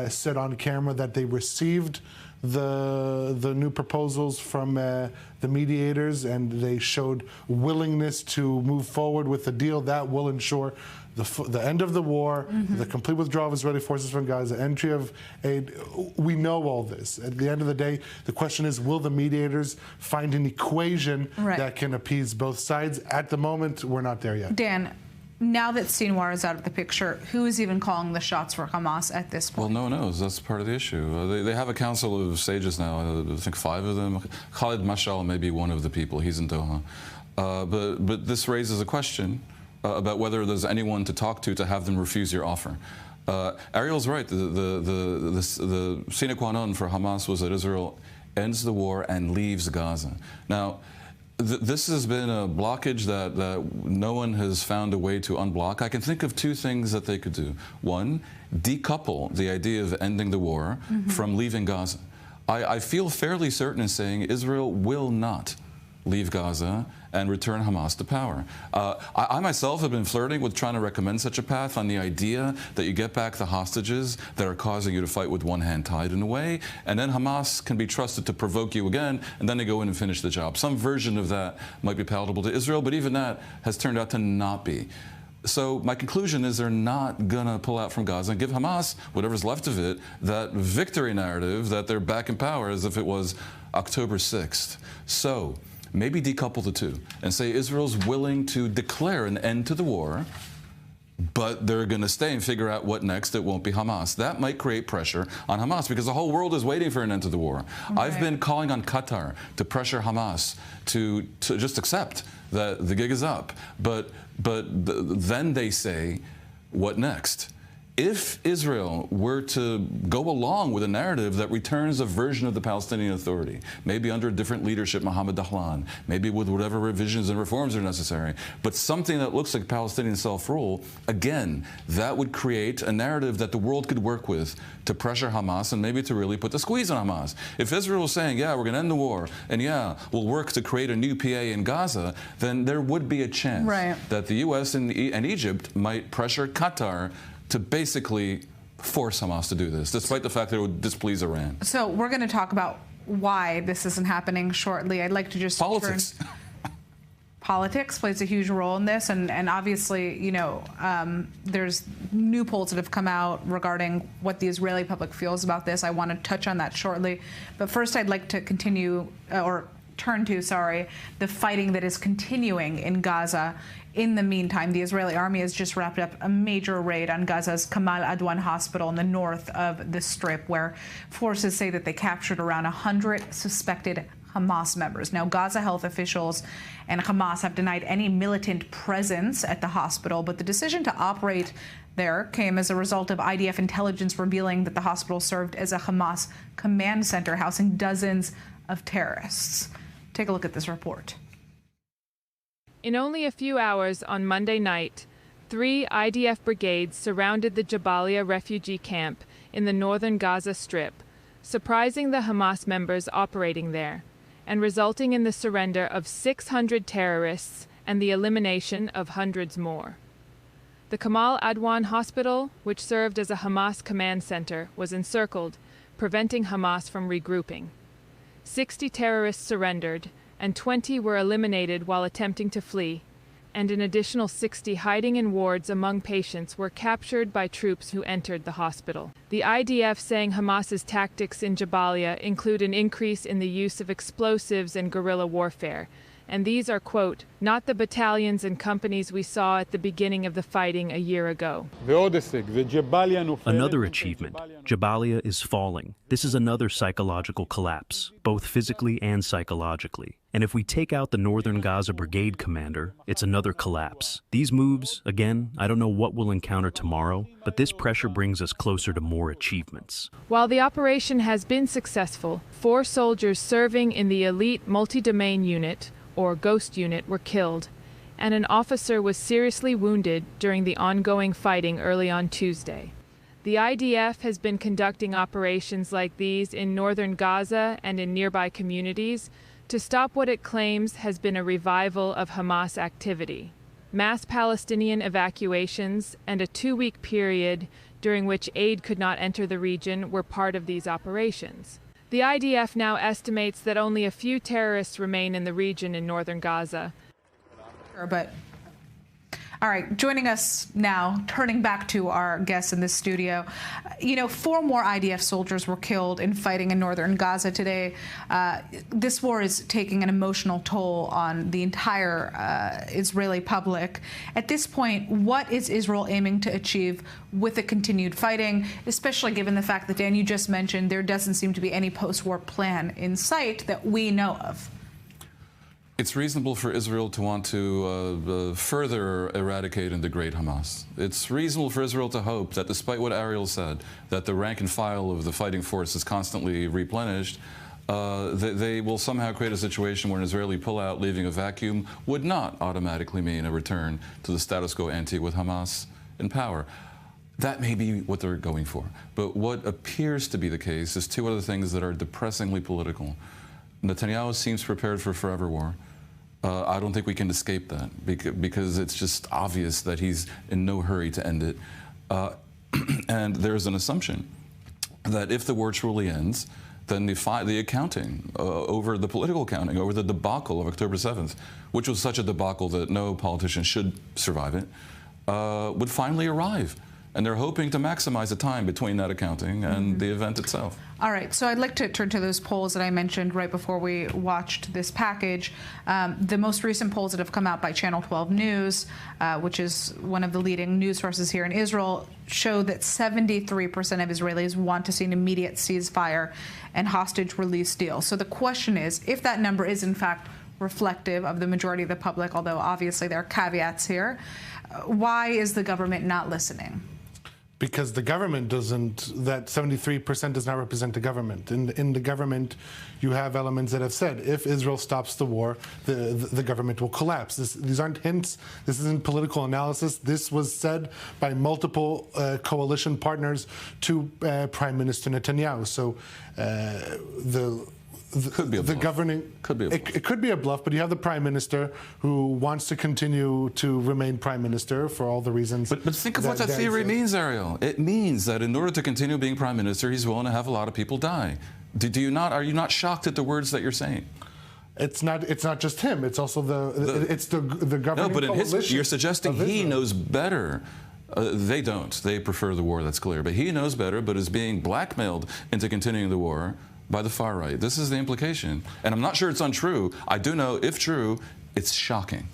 said on camera that they received the new proposals from the mediators, and they showed willingness to move forward with the deal that will ensure the end of the war, the complete withdrawal of Israeli forces from Gaza, entry of aid. We know all this. At the end of the day, the question is, will the mediators find an equation that can appease both sides? At the moment, we're not there yet. Dan, now that Sinwar is out of the picture, who is even calling the shots for Hamas at this point? Well, no one knows. That's part of the issue. They have a council of sages now. I think 5 of them. Khalid Mashal may be one of the people. He's in Doha. But this raises a question about whether there's anyone to talk to have them refuse your offer. Ariel's right. The sine qua non for Hamas was that Israel ends the war and leaves Gaza. Now, this has been a blockage that no one has found a way to unblock. I can think of 2 things that they could do. One, decouple the idea of ending the war from leaving Gaza. I feel fairly certain in saying Israel will not leave Gaza and return Hamas to power. I myself have been flirting with trying to recommend such a path on the idea that you get back the hostages that are causing you to fight with one hand tied in a way, and then Hamas can be trusted to provoke you again, and then they go in and finish the job. Some version of that might be palatable to Israel, but even that has turned out to not be. So my conclusion is they're not going to pull out from Gaza and give Hamas, whatever's left of it, that victory narrative that they're back in power as if it was October 6th. So maybe decouple the 2 and say Israel's willing to declare an end to the war, but they're going to stay and figure out what next. It won't be Hamas. That might create pressure on Hamas because the whole world is waiting for an end to the war. Okay. I've been calling on Qatar to pressure Hamas to just accept that the gig is up. But then they say, what next? If Israel were to go along with a narrative that returns a version of the Palestinian Authority, maybe under a different leadership, Mohammed Dahlan, maybe with whatever revisions and reforms are necessary, but something that looks like Palestinian self-rule, again, that would create a narrative that the world could work with to pressure Hamas and maybe to really put the squeeze on Hamas. If Israel was saying, yeah, we're going to end the war, and yeah, we'll work to create a new PA in Gaza, then there would be a chance that the U.S. and Egypt might pressure Qatar to basically force Hamas to do this, despite the fact that it would displease Iran. So we're going to talk about why this isn't happening shortly. I'd like to just politics. Politics plays a huge role in this, and obviously, you know, there's new polls that have come out regarding what the Israeli public feels about this. I want to touch on that shortly, but first I'd like to continue, turn to, the fighting that is continuing in Gaza. In the meantime, the Israeli army has just wrapped up a major raid on Gaza's Kamal Adwan hospital in the north of the Strip, where forces say that they captured around 100 suspected Hamas members. Now, Gaza health officials and Hamas have denied any militant presence at the hospital, but the decision to operate there came as a result of IDF intelligence revealing that the hospital served as a Hamas command center housing dozens of terrorists. Take a look at this report. In only a few hours on Monday night, 3 IDF brigades surrounded the Jabalia refugee camp in the northern Gaza Strip, surprising the Hamas members operating there, and resulting in the surrender of 600 terrorists and the elimination of hundreds more. The Kamal Adwan hospital, which served as a Hamas command center, was encircled, preventing Hamas from regrouping. 60 terrorists surrendered, and 20 were eliminated while attempting to flee, and an additional 60 hiding in wards among patients were captured by troops who entered the hospital. The IDF saying Hamas's tactics in Jabalia include an increase in the use of explosives and guerrilla warfare, and these are, quote, not the battalions and companies we saw at the beginning of the fighting a year ago. Another achievement. Jabalia is falling. This is another psychological collapse, both physically and psychologically. And if we take out the northern Gaza brigade commander, it's another collapse. These moves, again, I don't know what we'll encounter tomorrow, but this pressure brings us closer to more achievements. While the operation has been successful, 4 soldiers serving in the elite multi-domain unit, or Ghost Unit, were killed, and an officer was seriously wounded during the ongoing fighting early on Tuesday. The IDF has been conducting operations like these in northern Gaza and in nearby communities to stop what it claims has been a revival of Hamas activity. Mass Palestinian evacuations and a 2-week period during which aid could not enter the region were part of these operations. The IDF now estimates that only a few terrorists remain in the region in northern Gaza. But All right, joining us now, turning back to our guests in this studio. 4 more IDF soldiers were killed in fighting in northern Gaza today. This war is taking an emotional toll on the entire Israeli public. At this point, what is Israel aiming to achieve with the continued fighting, especially given the fact that, Dan, you just mentioned there doesn't seem to be any post-war plan in sight that we know of? It's reasonable for Israel to want to further eradicate and degrade Hamas. It's reasonable for Israel to hope that, despite what Ariel said, that the rank and file of the fighting force is constantly replenished, they will somehow create a situation where an Israeli pullout leaving a vacuum would not automatically mean a return to the status quo ante with Hamas in power. That may be what they're going for. But what appears to be the case is 2 other things that are depressingly political. Netanyahu seems prepared for a forever war. I don't think we can escape that because it's just obvious that he's in no hurry to end it. And there's an assumption that if the war truly ends, then the accounting over the political accounting, over the debacle of October 7th, which was such a debacle that no politician should survive it, would finally arrive. And they're hoping to maximize the time between that accounting and the event itself. All right, so I'd like to turn to those polls that I mentioned right before we watched this package. The most recent polls that have come out by Channel 12 News, which is one of the leading news sources here in Israel, show that 73% of Israelis want to see an immediate ceasefire and hostage release deal. So the question is, if that number is in fact reflective of the majority of the public, although obviously there are caveats here, why is the government not listening? Because the government doesn't, that 73% does not represent the government. In the government, you have elements that have said, if Israel stops the war, the government will collapse. These aren't hints. This isn't political analysis. This was said by multiple coalition partners to Prime Minister Netanyahu. So could be a bluff. It could be a bluff, but you have the Prime Minister who wants to continue to remain Prime Minister for all the reasons. But think of what that theory means, Ariel. It means that in order to continue being Prime Minister, he's willing to have a lot of people die. Are you not shocked at the words that you're saying? It's not just him. It's also the governing coalition. You're suggesting he knows better. They don't. They prefer the war, that's clear. But he knows better, but is being blackmailed into continuing the war by the far right. This is the implication. And I'm not sure it's untrue. I do know, if true, it's shocking.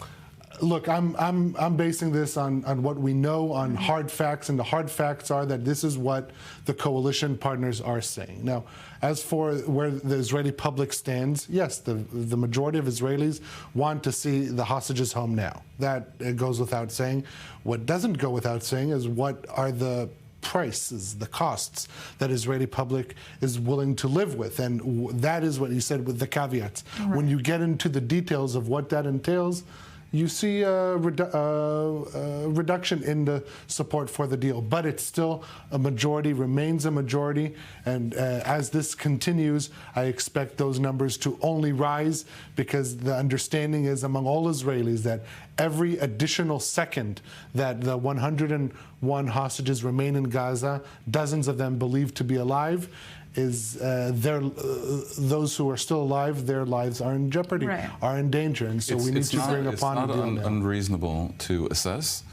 Look, I'm basing this on what we know, on hard facts, and the hard facts are that this is what the coalition partners are saying. Now, as for where the Israeli public stands, yes, the majority of Israelis want to see the hostages home now. That goes without saying. What doesn't go without saying is what are the prices, the costs that Israeli public is willing to live with. And that is what he said with the caveats. Right. When you get into the details of what that entails, you see a reduction in the support for the deal. But it's still a majority, remains a majority. And as this continues, I expect those numbers to only rise, because the understanding is among all Israelis that every additional second that the 101 hostages remain in Gaza, dozens of them believed to be alive, is those who are still alive, their lives are in jeopardy, are in danger, and so we need to bring upon a deal now. It's not unreasonable to assess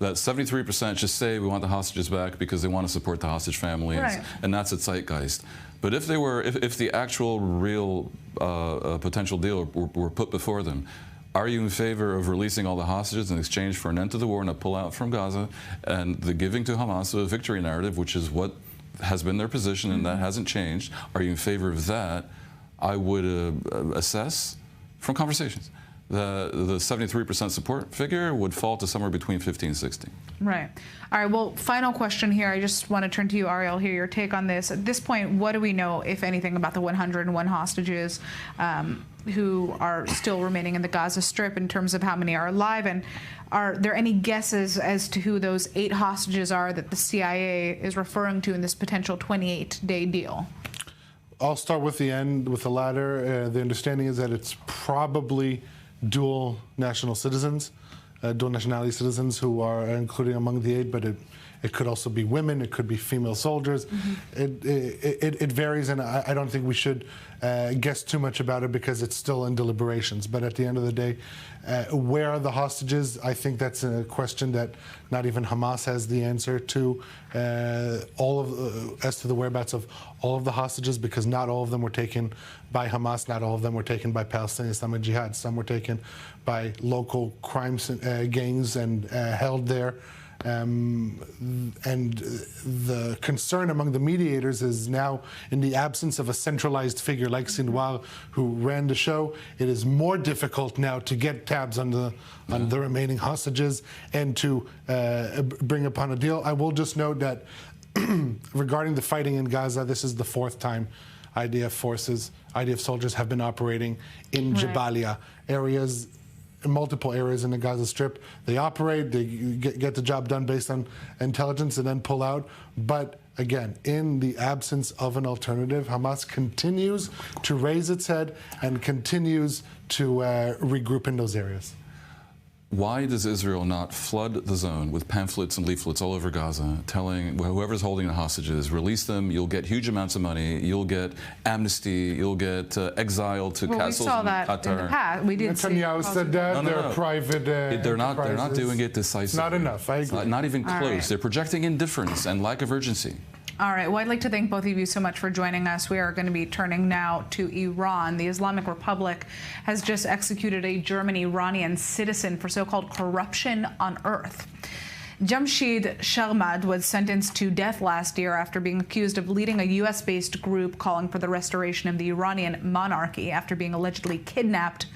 that 73% just say we want the hostages back because they want to support the hostage families, and that's a zeitgeist. But if the actual real potential deal were put before them, are you in favor of releasing all the hostages in exchange for an end to the war and a pullout from Gaza, and the giving to Hamas of a victory narrative, which is what has been their position, and that hasn't changed? Are you in favor of that? I would assess from conversations the 73% support figure would fall to somewhere between 50 and 60. Right. All right. Well, final question here. I just want to turn to you, Ariel, hear your take on this. At this point, what do we know, if anything, about the 101 hostages who are still remaining in the Gaza Strip in terms of how many are alive? And are there any guesses as to who those 8 hostages are that the CIA is referring to in this potential 28-day deal? I'll start with the end, with the latter. The understanding is that it's probably dual national citizens, dual nationality citizens who are included among the 8, but it could also be women, it could be female soldiers. It varies, and I don't think we should guess too much about it because it's still in deliberations. But at the end of the day, where are the hostages? I think that's a question that not even Hamas has the answer to. As to the whereabouts of all of the hostages, because not all of them were taken by Hamas, not all of them were taken by Palestinian Islamic Jihad. Some were taken by local crime gangs and held there. And the concern among the mediators is now, in the absence of a centralized figure like Sinwar, who ran the show, it is more difficult now to get tabs on the remaining hostages and to bring upon a deal. I will just note that regarding the fighting in Gaza, this is the fourth time IDF soldiers have been operating in Jabalia areas. Multiple areas in the Gaza Strip. They operate, they get the job done based on intelligence and then pull out. But again, in the absence of an alternative, Hamas continues to raise its head and continues to regroup in those areas. Why does Israel not flood the zone with pamphlets and leaflets all over Gaza telling whoever's holding the hostages, release them, you'll get huge amounts of money, you'll get amnesty, you'll get exiled to castles in Qatar. We saw that in the past. We did Netanyahu said that. They're private They're not doing it decisively. Not enough, I agree. Not even close. Right. They're projecting indifference and lack of urgency. All right. Well, I'd like to thank both of you so much for joining us. We are going to be turning now to Iran. The Islamic Republic has just executed a German-Iranian citizen for so-called corruption on earth. Jamshid Sharmad was sentenced to death last year after being accused of leading a U.S.-based group calling for the restoration of the Iranian monarchy after being allegedly kidnapped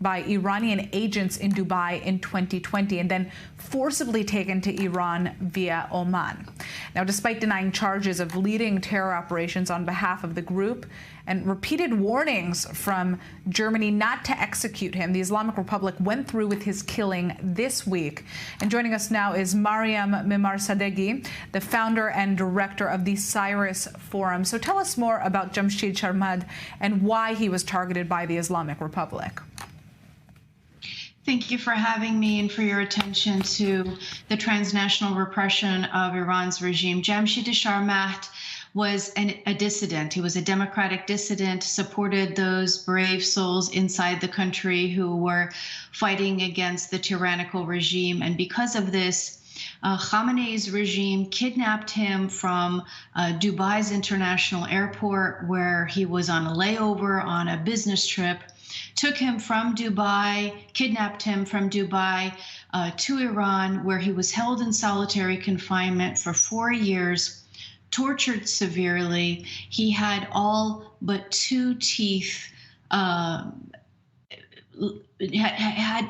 by Iranian agents in Dubai in 2020 and then forcibly taken to Iran via Oman. Now, despite denying charges of leading terror operations on behalf of the group and repeated warnings from Germany not to execute him, the Islamic Republic went through with his killing this week. And joining us now is Mariam Mimarsadeghi, the founder and director of the Cyrus Forum. So tell us more about Jamshid Sharmad and why he was targeted by the Islamic Republic. Thank you for having me and for your attention to the transnational repression of Iran's regime. Jamshid Sharmad was a dissident. He was a democratic dissident, supported those brave souls inside the country who were fighting against the tyrannical regime. And because of this, Khamenei's regime kidnapped him from Dubai's international airport, where he was on a layover on a business trip, took him from Dubai, kidnapped him from Dubai to Iran, where he was held in solitary confinement for 4 years, tortured severely. He had all but 2 teeth, had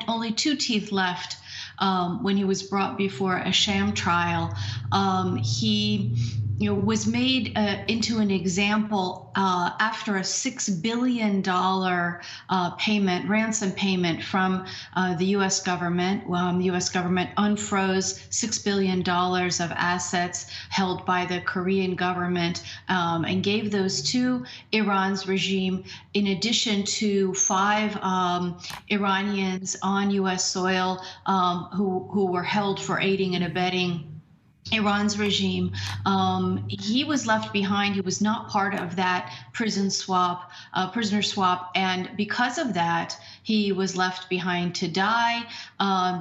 only 2 teeth left when he was brought before a sham trial. He was made into an example after a $6 billion ransom payment from the U.S. government. The U.S. government unfroze $6 billion of assets held by the Korean government and gave those to Iran's regime, in addition to 5 Iranians on U.S. soil who were held for aiding and abetting Iran's regime. He was left behind. He was not part of that prisoner swap, and because of that, he was left behind to die.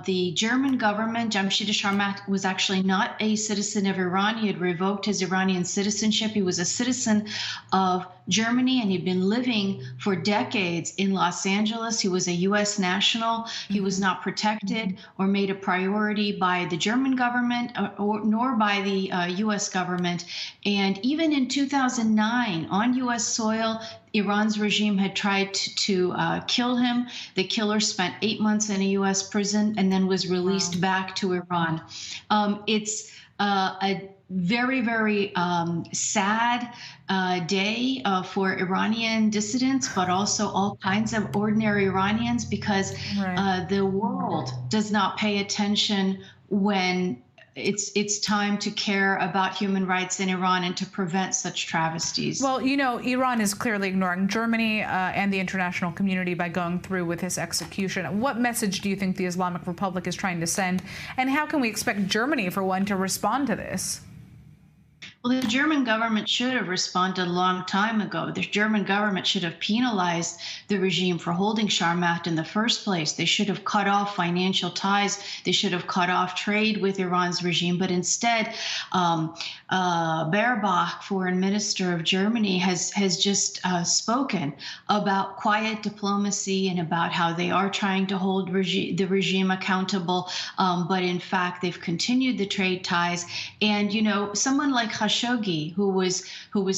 The German government, Jamshid Sharmad was actually not a citizen of Iran. He had revoked his Iranian citizenship. He was a citizen of Germany, and he'd been living for decades in Los Angeles. He was a U.S. national. He was not protected or made a priority by the German government nor by the U.S. government. And even in 2009, on U.S. soil, Iran's regime had tried to kill him. The killer spent 8 months in a U.S. prison and then was released back to Iran. It's a very, very sad day for Iranian dissidents, but also all kinds of ordinary Iranians, because the world does not pay attention when it's time to care about human rights in Iran and to prevent such travesties. Well, Iran is clearly ignoring Germany and the international community by going through with his execution. What message do you think the Islamic Republic is trying to send, and how can we expect Germany, for one, to respond to this? Well, the German government should have responded a long time ago. The German government should have penalized the regime for holding Sharmat in the first place. They should have cut off financial ties. They should have cut off trade with Iran's regime. But instead, Baerbock, foreign minister of Germany, has just spoken about quiet diplomacy and about how they are trying to hold the regime accountable. But in fact, they've continued the trade ties. And, you know, someone like Khashoggi, who was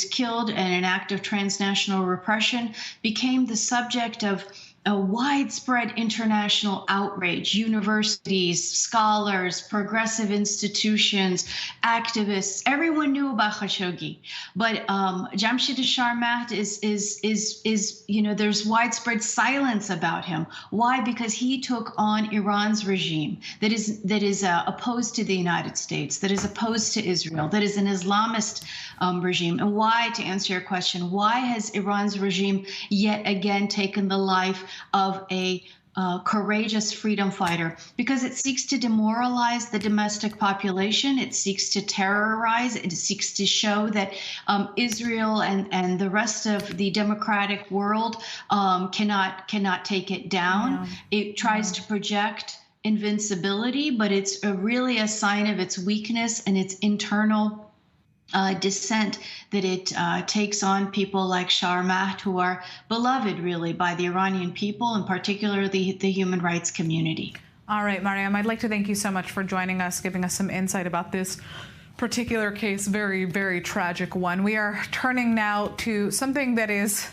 killed in an act of transnational repression, became the subject of a widespread international outrage. Universities, scholars, progressive institutions, activists, everyone knew about Khashoggi. But Jamshid Sharmat is you know, there's widespread silence about him. Why? Because he took on Iran's regime that is opposed to the United States, that is opposed to Israel, that is an Islamist regime. And why, to answer your question, why has Iran's regime yet again taken the life of a courageous freedom fighter? Because it seeks to demoralize the domestic population. It seeks to terrorize. It seeks to show that Israel and the rest of the democratic world cannot take it down. Yeah. It tries to project invincibility, but it's really a sign of its weakness and its internal dissent that it takes on people like Sharmat, who are beloved really by the Iranian people and particularly the human rights community. All right, Mariam, I'd like to thank you so much for joining us, giving us some insight about this particular case, very, very tragic one. We are turning now to something that is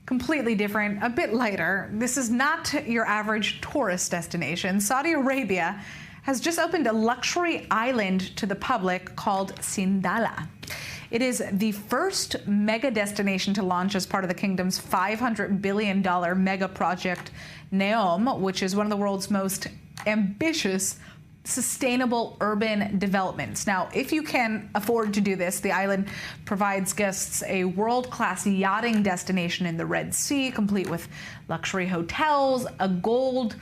completely different, a bit lighter. This is not your average tourist destination. Saudi Arabia has just opened a luxury island to the public called Sindala. It is the first mega destination to launch as part of the kingdom's $500 billion mega project Neom, which is one of the world's most ambitious sustainable urban developments. Now, if you can afford to do this, the island provides guests a world-class yachting destination in the Red Sea, complete with luxury hotels, a golf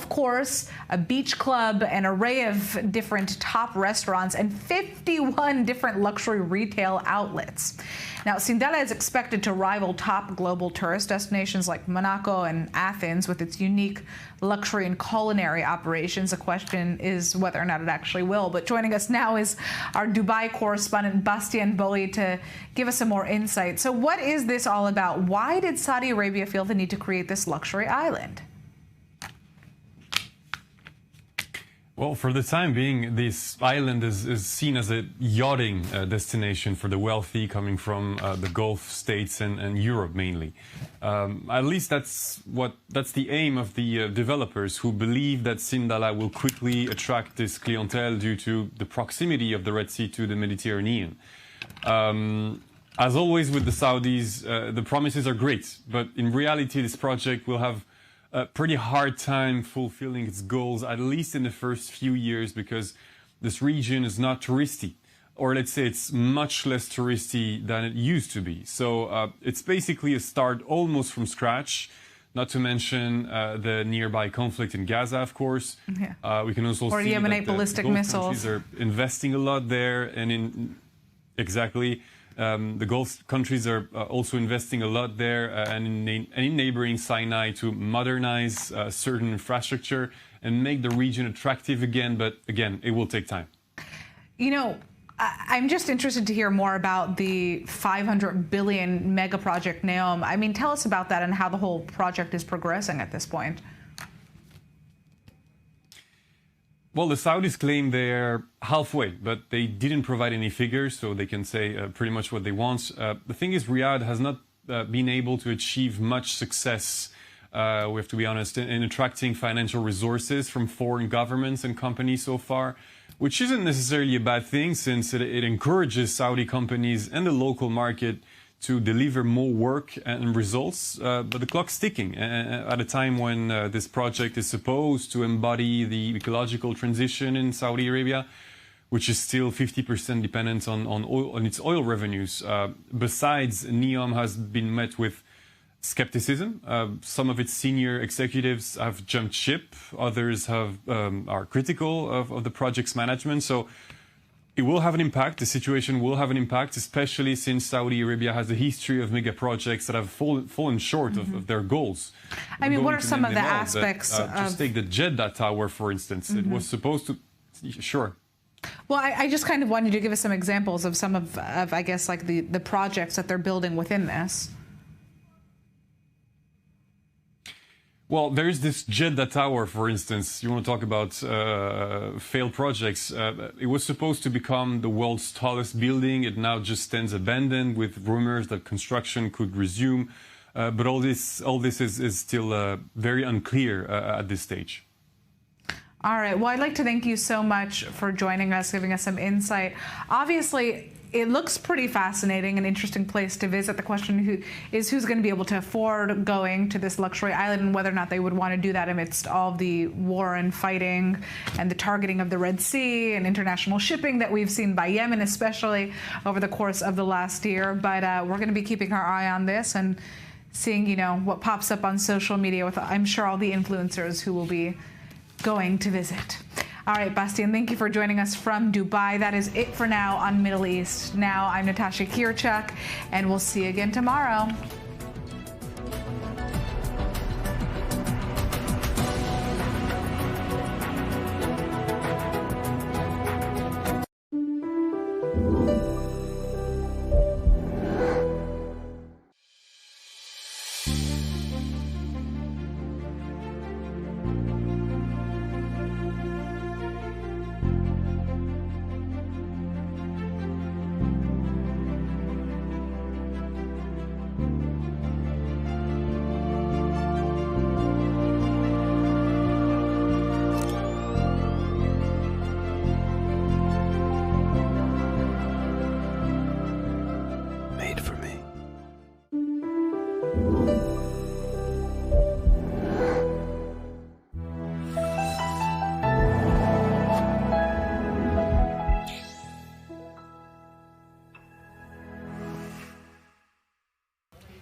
course, a beach club, an array of different top restaurants, and 51 different luxury retail outlets. Now, Sindala is expected to rival top global tourist destinations like Monaco and Athens with its unique luxury and culinary operations. The question is whether or not it actually will. But joining us now is our Dubai correspondent, Bastien Bowie, to give us some more insight. So what is this all about? Why did Saudi Arabia feel the need to create this luxury island? Well, for the time being, this island is seen as a yachting destination for the wealthy coming from the Gulf states and Europe mainly. At least that's the aim of the developers, who believe that Sindala will quickly attract this clientele due to the proximity of the Red Sea to the Mediterranean. As always with the Saudis, the promises are great, but in reality this project will have a pretty hard time fulfilling its goals, at least in the first few years, because this region is not touristy, or let's say it's much less touristy than it used to be. So it's basically a start almost from scratch, not to mention the nearby conflict in Gaza, of course. Yeah. We can also see that ballistic the Gulf missiles countries are investing a lot there, and the Gulf countries are also investing a lot there and in neighboring Sinai to modernize certain infrastructure and make the region attractive again. But again, it will take time. You know, I'm just interested to hear more about the $500 billion mega project Neom. I mean, tell us about that and how the whole project is progressing at this point. Well, the Saudis claim they're halfway, but they didn't provide any figures, so they can say pretty much what they want. The thing is, Riyadh has not been able to achieve much success, we have to be honest, in attracting financial resources from foreign governments and companies so far, which isn't necessarily a bad thing, since it encourages Saudi companies and the local market to deliver more work and results, but the clock's ticking at a time when this project is supposed to embody the ecological transition in Saudi Arabia, which is still 50% dependent on its oil revenues. Besides, Neom has been met with skepticism. Some of its senior executives have jumped ship. Others are critical of the project's management. So It will have an impact. The situation will have an impact, especially since Saudi Arabia has a history of mega projects that have fallen short of their goals. I mean, what are some of the aspects of... Just take the Jeddah Tower, for instance. It was supposed to... Sure. Well, I just kind of wanted you to give us some examples of some of I guess, like the projects that they're building within this. Well, there's this Jeddah Tower, for instance. You want to talk about failed projects. It was supposed to become the world's tallest building. It now just stands abandoned with rumors that construction could resume. But all this is still very unclear at this stage. All right. Well, I'd like to thank you so much for joining us, giving us some insight. Obviously, it looks pretty fascinating, an interesting place to visit. The question is who's going to be able to afford going to this luxury island and whether or not they would want to do that amidst all the war and fighting and the targeting of the Red Sea and international shipping that we've seen by Yemen, especially over the course of the last year. But we're going to be keeping our eye on this and seeing, you know, what pops up on social media with, I'm sure, all the influencers who will be going to visit. All right, Bastian, thank you for joining us from Dubai. That is it for now on Middle East Now. I'm Natasha Kirchuk, and we'll see you again tomorrow.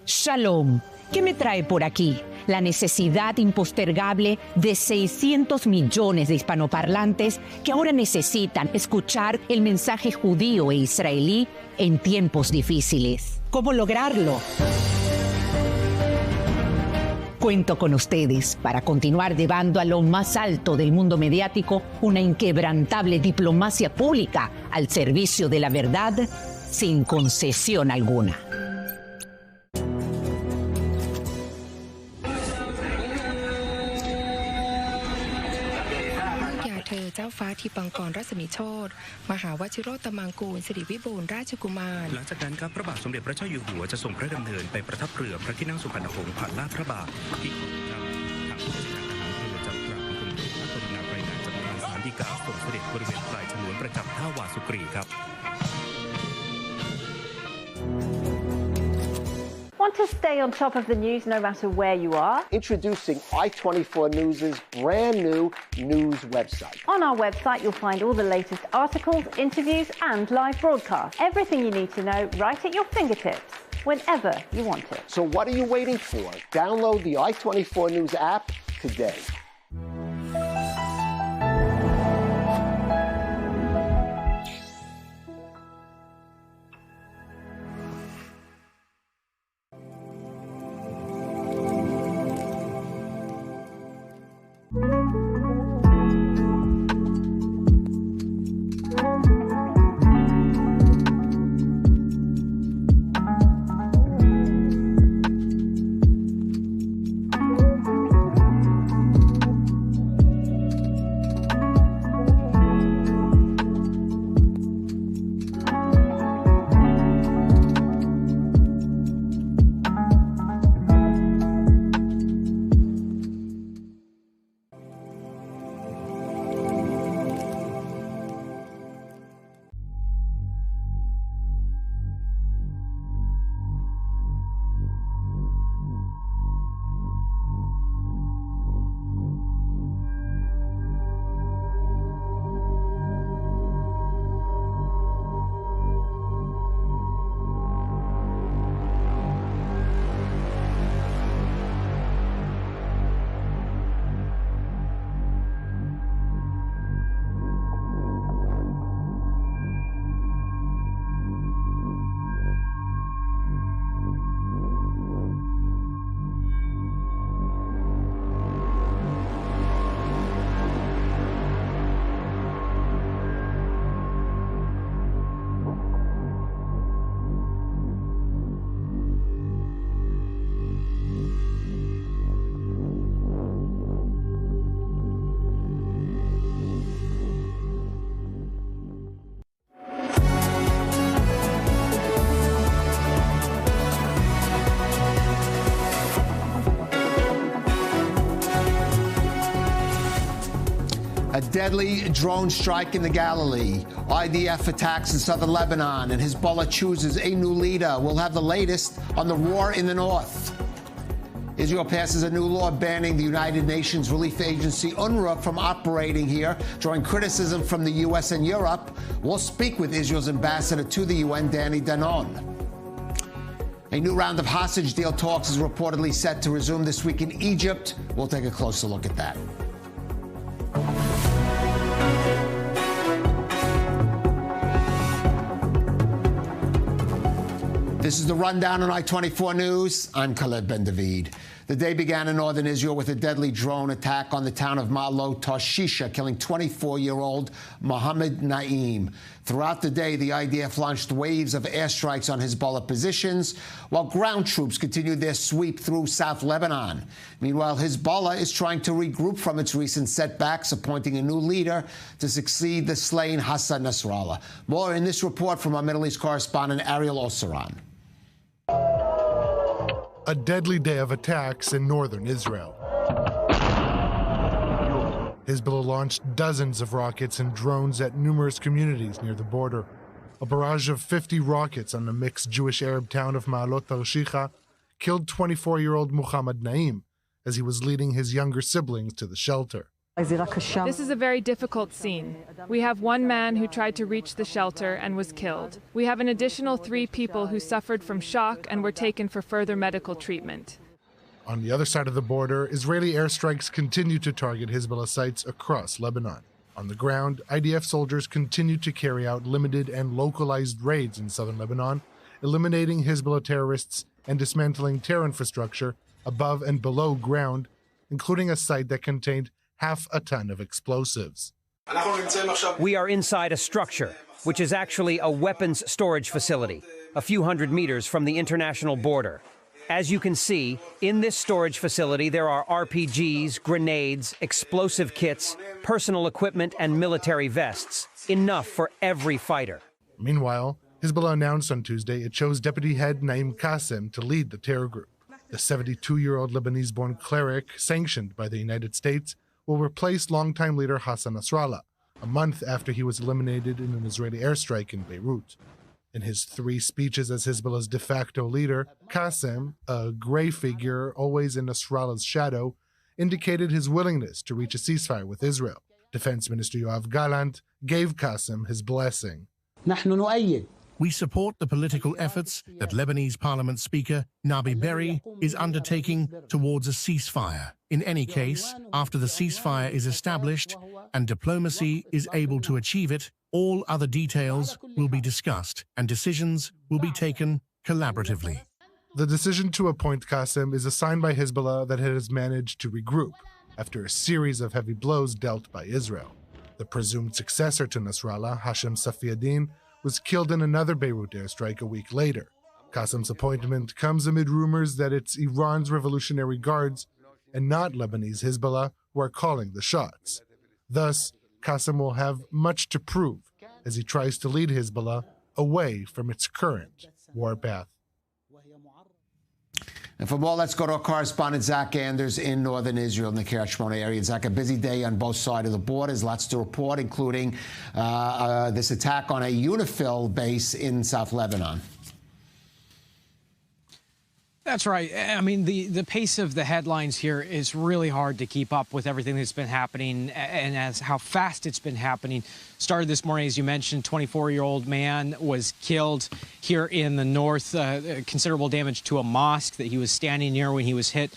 Shalom. ¿Qué me trae por aquí? La necesidad impostergable de 600 millones de hispanoparlantes que ahora necesitan escuchar el mensaje judío e israelí en tiempos difíciles. ¿Cómo lograrlo? Cuento con ustedes para continuar llevando a lo más alto del mundo mediático una inquebrantable diplomacia pública al servicio de la verdad sin concesión alguna. Want to stay on top of the news no matter where you are? Introducing i24 News' brand new news website. On our website, you'll find all the latest articles, interviews, and live broadcasts. Everything you need to know right at your fingertips, whenever you want it. So what are you waiting for? Download the i24 News app today. A deadly drone strike in the Galilee, IDF attacks in southern Lebanon, and Hezbollah chooses a new leader. We'll have the latest on the war in the north. Israel passes a new law banning the United Nations relief agency UNRWA from operating here, drawing criticism from the U.S. and Europe. We'll speak with Israel's ambassador to the UN, Danny Danon. A new round of hostage deal talks is reportedly set to resume this week in Egypt. We'll take a closer look at that. This is the rundown on I-24 News. I'm Khaled Ben-David. The day began in northern Israel with a deadly drone attack on the town of Ma'alot Tarshisha, killing 24-year-old Mohammed Naeem. Throughout the day, the IDF launched waves of airstrikes on Hezbollah positions, while ground troops continued their sweep through South Lebanon. Meanwhile, Hezbollah is trying to regroup from its recent setbacks, appointing a new leader to succeed the slain Hassan Nasrallah. More in this report from our Middle East correspondent Ariel Oseran. A deadly day of attacks in northern Israel. Hezbollah launched dozens of rockets and drones at numerous communities near the border. A barrage of 50 rockets on the mixed Jewish-Arab town of Ma'alot Tarshisha killed 24-year-old Mohammed Naeem as he was leading his younger siblings to the shelter. This is a very difficult scene. We have one man who tried to reach the shelter and was killed. We have an additional 3 people who suffered from shock and were taken for further medical treatment. On the other side of the border, Israeli airstrikes continue to target Hezbollah sites across Lebanon. On the ground, IDF soldiers continue to carry out limited and localized raids in southern Lebanon, eliminating Hezbollah terrorists and dismantling terror infrastructure above and below ground, including a site that contained half a ton of explosives. We are inside a structure, which is actually a weapons storage facility, a few hundred meters from the international border. As you can see, in this storage facility, there are RPGs, grenades, explosive kits, personal equipment, and military vests, enough for every fighter. Meanwhile, Hezbollah announced on Tuesday it chose Deputy Head Naim Qassem to lead the terror group. The 72-year-old Lebanese-born cleric, sanctioned by the United States, will replace longtime leader Hassan Nasrallah, a month after he was eliminated in an Israeli airstrike in Beirut. In his 3 speeches as Hezbollah's de facto leader, Qassem, a gray figure always in Nasrallah's shadow, indicated his willingness to reach a ceasefire with Israel. Defense Minister Yoav Gallant gave Qassem his blessing. We support the political efforts that Lebanese Parliament Speaker Nabi Berri is undertaking towards a ceasefire. In any case, after the ceasefire is established and diplomacy is able to achieve it, all other details will be discussed and decisions will be taken collaboratively. The decision to appoint Qassem is a sign by Hezbollah that it has managed to regroup after a series of heavy blows dealt by Israel. The presumed successor to Nasrallah, Hashem Safiaddin, was killed in another Beirut airstrike a week later. Qassem's appointment comes amid rumors that it's Iran's Revolutionary Guards and not Lebanese Hezbollah who are calling the shots. Thus, Qassem will have much to prove as he tries to lead Hezbollah away from its current war path. And for more, let's go to our correspondent Zach Anders in northern Israel in the Kiryat Shmona area. Zach, a busy day on both sides of the borders. Lots to report, including this attack on a UNIFIL base in South Lebanon. That's right. I mean, the pace of the headlines here is really hard to keep up with everything that's been happening and as how fast it's been happening. Started this morning, as you mentioned, 24-year-old man was killed here in the north. Considerable damage to a mosque that he was standing near when he was hit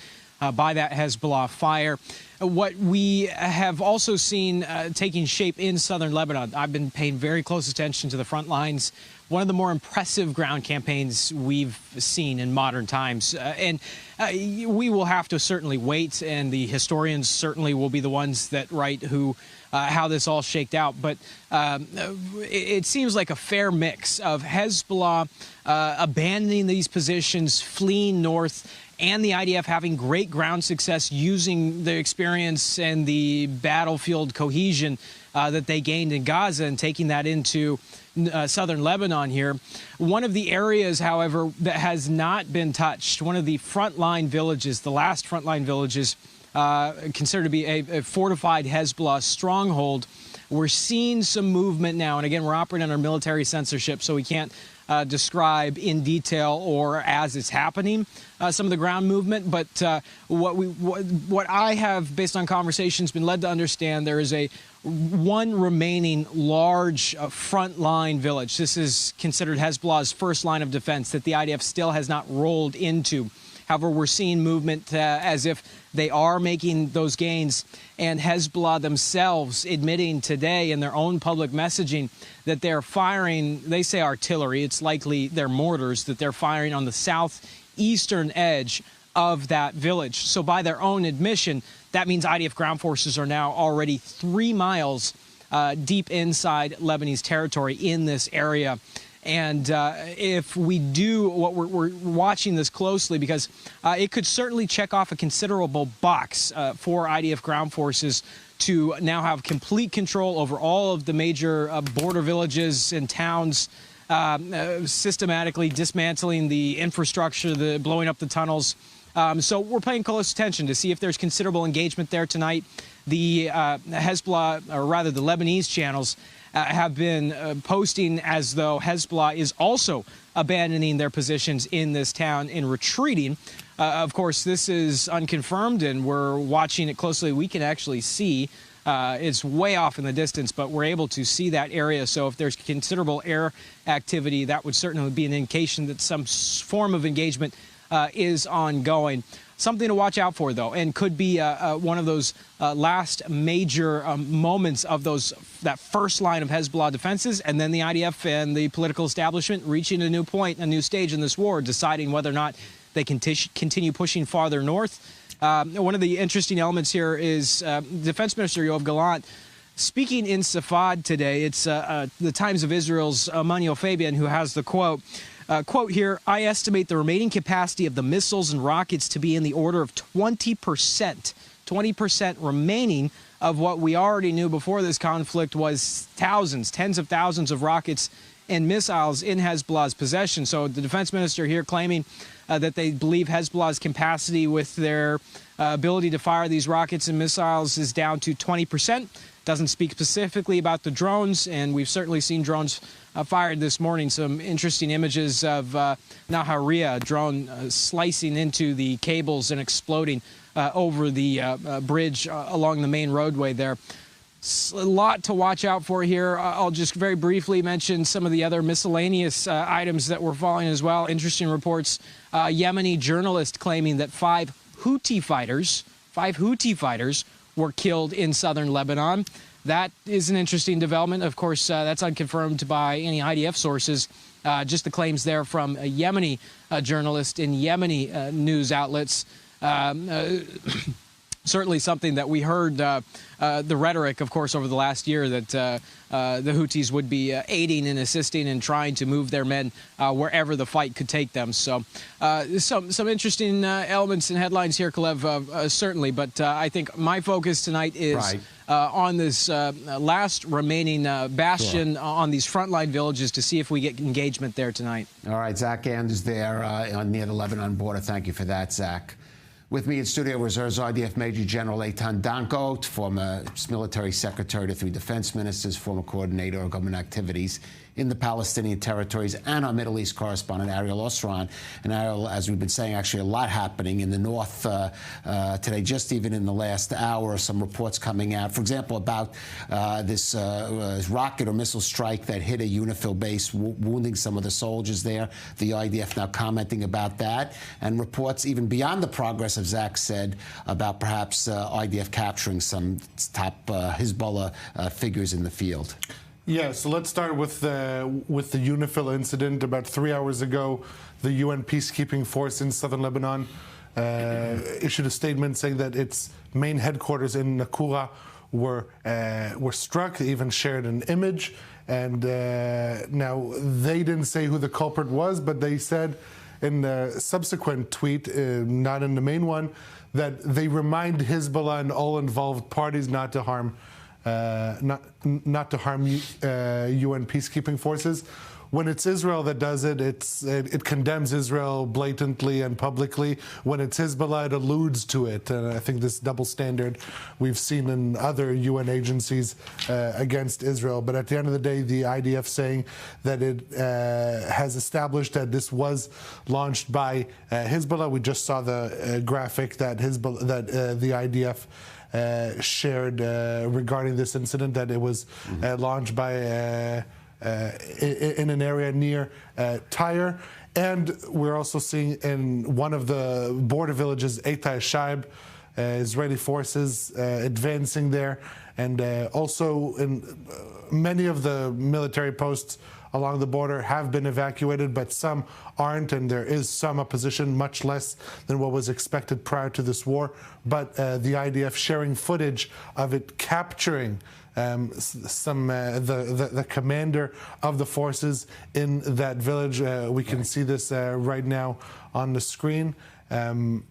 by that Hezbollah fire. What we have also seen taking shape in southern Lebanon, I've been paying very close attention to the front lines. One of the more impressive ground campaigns we've seen in modern times. And we will have to certainly wait, and the historians certainly will be the ones that write how this all shaked out. But it seems like a fair mix of Hezbollah abandoning these positions, fleeing north, and the IDF having great ground success using the experience and the battlefield cohesion that they gained in Gaza and taking that into southern Lebanon here. One of the areas, however, that has not been touched, one of the frontline villages, the last frontline villages considered to be a fortified Hezbollah stronghold. We're seeing some movement now, and again, we're operating under military censorship, so we can't describe in detail or as it's happening some of the ground movement. But what I have, based on conversations, been led to understand, there is one remaining large front-line village. This is considered Hezbollah's first line of defense that the IDF still has not rolled into. However, we're seeing movement as if they are making those gains, and Hezbollah themselves admitting today in their own public messaging that they're firing, they say artillery, it's likely their mortars, that they're firing on the southeastern edge of that village. So by their own admission, that means IDF ground forces are now already 3 miles deep inside Lebanese territory in this area. And if we do, we're watching this closely because it could certainly check off a considerable box for IDF ground forces to now have complete control over all of the major border villages and towns, systematically dismantling the infrastructure, blowing up the tunnels. So we're paying close attention to see if there's considerable engagement there tonight. The Hezbollah, or rather the Lebanese channels, have been posting as though Hezbollah is also abandoning their positions in this town and retreating. Of course, this is unconfirmed, and we're watching it closely. We can actually see it's way off in the distance, but we're able to see that area. So if there's considerable air activity, that would certainly be an indication that some form of engagement is ongoing. Something to watch out for, though, and could be one of those last major moments of that first line of Hezbollah defenses, and then the IDF and the political establishment reaching a new point, a new stage in this war, deciding whether or not they can continue pushing farther north. One of the interesting elements here is Defense Minister Yoav Gallant speaking in Safad today. It's the Times of Israel's Manuel Fabian who has the quote. Quote here, I estimate the remaining capacity of the missiles and rockets to be in the order of 20%. 20% remaining of what we already knew before this conflict was thousands, tens of thousands of rockets and missiles in Hezbollah's possession. So the defense minister here claiming that they believe Hezbollah's capacity with their ability to fire these rockets and missiles is down to 20%. Doesn't speak specifically about the drones, and we've certainly seen drones fired this morning. Some interesting images of Nahariya, a drone slicing into the cables and exploding over the bridge along the main roadway there. A lot to watch out for here. I'll just very briefly mention some of the other miscellaneous items that we're following as well. Interesting reports. Yemeni journalist claiming that 5 Houthi fighters were killed in southern Lebanon. That is an interesting development. Of course, that's unconfirmed by any IDF sources. Just the claims there from a Yemeni journalist in Yemeni news outlets. Certainly something that we heard the rhetoric, of course, over the last year that the Houthis would be aiding and assisting and trying to move their men wherever the fight could take them. So some interesting elements and headlines here, Kalev, certainly. But I think my focus tonight is on this last remaining bastion on these frontline villages to see if we get engagement there tonight. All right, Zach Anders there near the Lebanon border. Thank you for that, Zach. With me in studio Reserves IDF Major General Eitan Dankot, former military secretary to 3 defense ministers, former coordinator of government activities in the Palestinian territories, and our Middle East correspondent, Ariel Osran. And Ariel, as we've been saying, actually a lot happening in the north today, just even in the last hour, some reports coming out, for example, about this rocket or missile strike that hit a UNIFIL base, wounding some of the soldiers there. The IDF now commenting about that, and reports even beyond the progress, as Zach said, about perhaps IDF capturing some top Hezbollah figures in the field. Yeah, so let's start with the UNIFIL incident. About 3 hours ago, the UN peacekeeping force in southern Lebanon issued a statement saying that its main headquarters in Nakura were struck. They even shared an image, and now they didn't say who the culprit was, but they said in the subsequent tweet, not in the main one, that they remind Hezbollah and all involved parties not to harm not to harm UN peacekeeping forces. When it's Israel that does it, it condemns Israel blatantly and publicly. When it's Hezbollah, it alludes to it. And I think this double standard we've seen in other UN agencies against Israel. But at the end of the day, the IDF saying that it has established that this was launched by Hezbollah. We just saw the graphic that the IDF shared regarding this incident, that it was launched by in an area near Tyre. And we're also seeing in one of the border villages, Eitay Shaib, Israeli forces advancing there. And also in many of the military posts along the border have been evacuated, but some aren't, and there is some opposition, much less than what was expected prior to this war. But the IDF sharing footage of it capturing the commander of the forces in that village. We can see this right now on the screen. Don't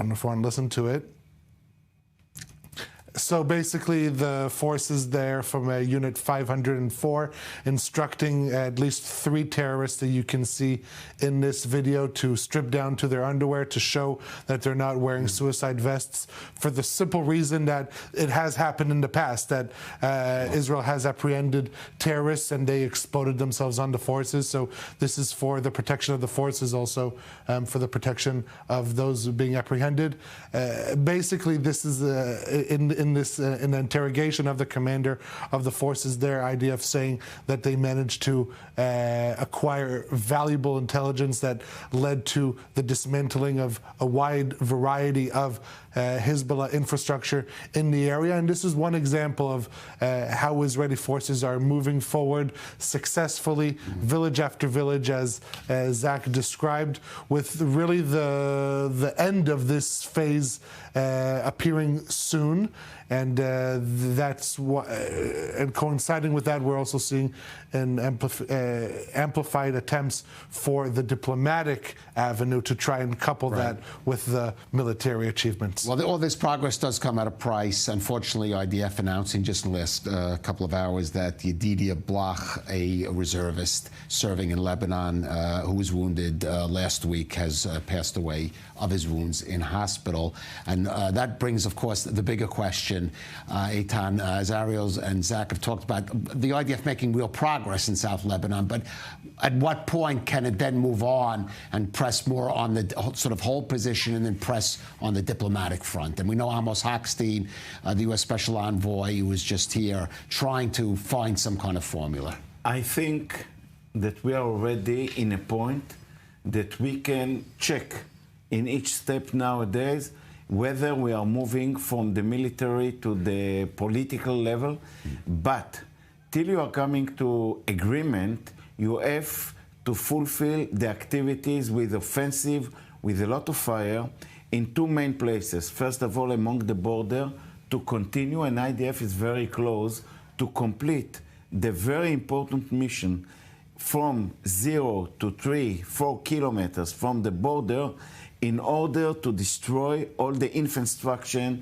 know if I want to listen to it. So basically, the forces there from Unit 504 instructing at least 3 terrorists that you can see in this video to strip down to their underwear to show that they're not wearing suicide vests, for the simple reason that it has happened in the past, that Israel has apprehended terrorists and they exploded themselves on the forces. So this is for the protection of the forces, also for the protection of those being apprehended. Basically, this is in the interrogation of the commander of the forces there, IDF saying that they managed to acquire valuable intelligence that led to the dismantling of a wide variety of Hezbollah infrastructure in the area. And this is one example of how Israeli forces are moving forward successfully, village after village, as Zach described, with really the end of this phase appearing soon. And that's what, and coinciding with that, we're also seeing an amplified attempts for the diplomatic avenue to try and couple that with the military achievements. Well, all this progress does come at a price. Unfortunately, IDF announcing just in the last couple of hours that Yedidia Blach, a reservist serving in Lebanon, who was wounded last week, has passed away of his wounds in hospital. And that brings, of course, the bigger question. Eitan, as Ariel and Zach have talked about, the IDF making real progress in South Lebanon, but at what point can it then move on and press more on the sort of hold position and then press on the diplomatic front? And we know Amos Hochstein, the U.S. Special Envoy, who was just here, trying to find some kind of formula. I think that we are already in a point that we can check in each step nowadays whether we are moving from the military to the political level. But till you are coming to agreement, you have to fulfill the activities with offensive, with a lot of fire, in 2 main places. First of all, along the border, to continue, and IDF is very close to complete the very important mission from 0 to 3-4 kilometers from the border, in order to destroy all the infrastructure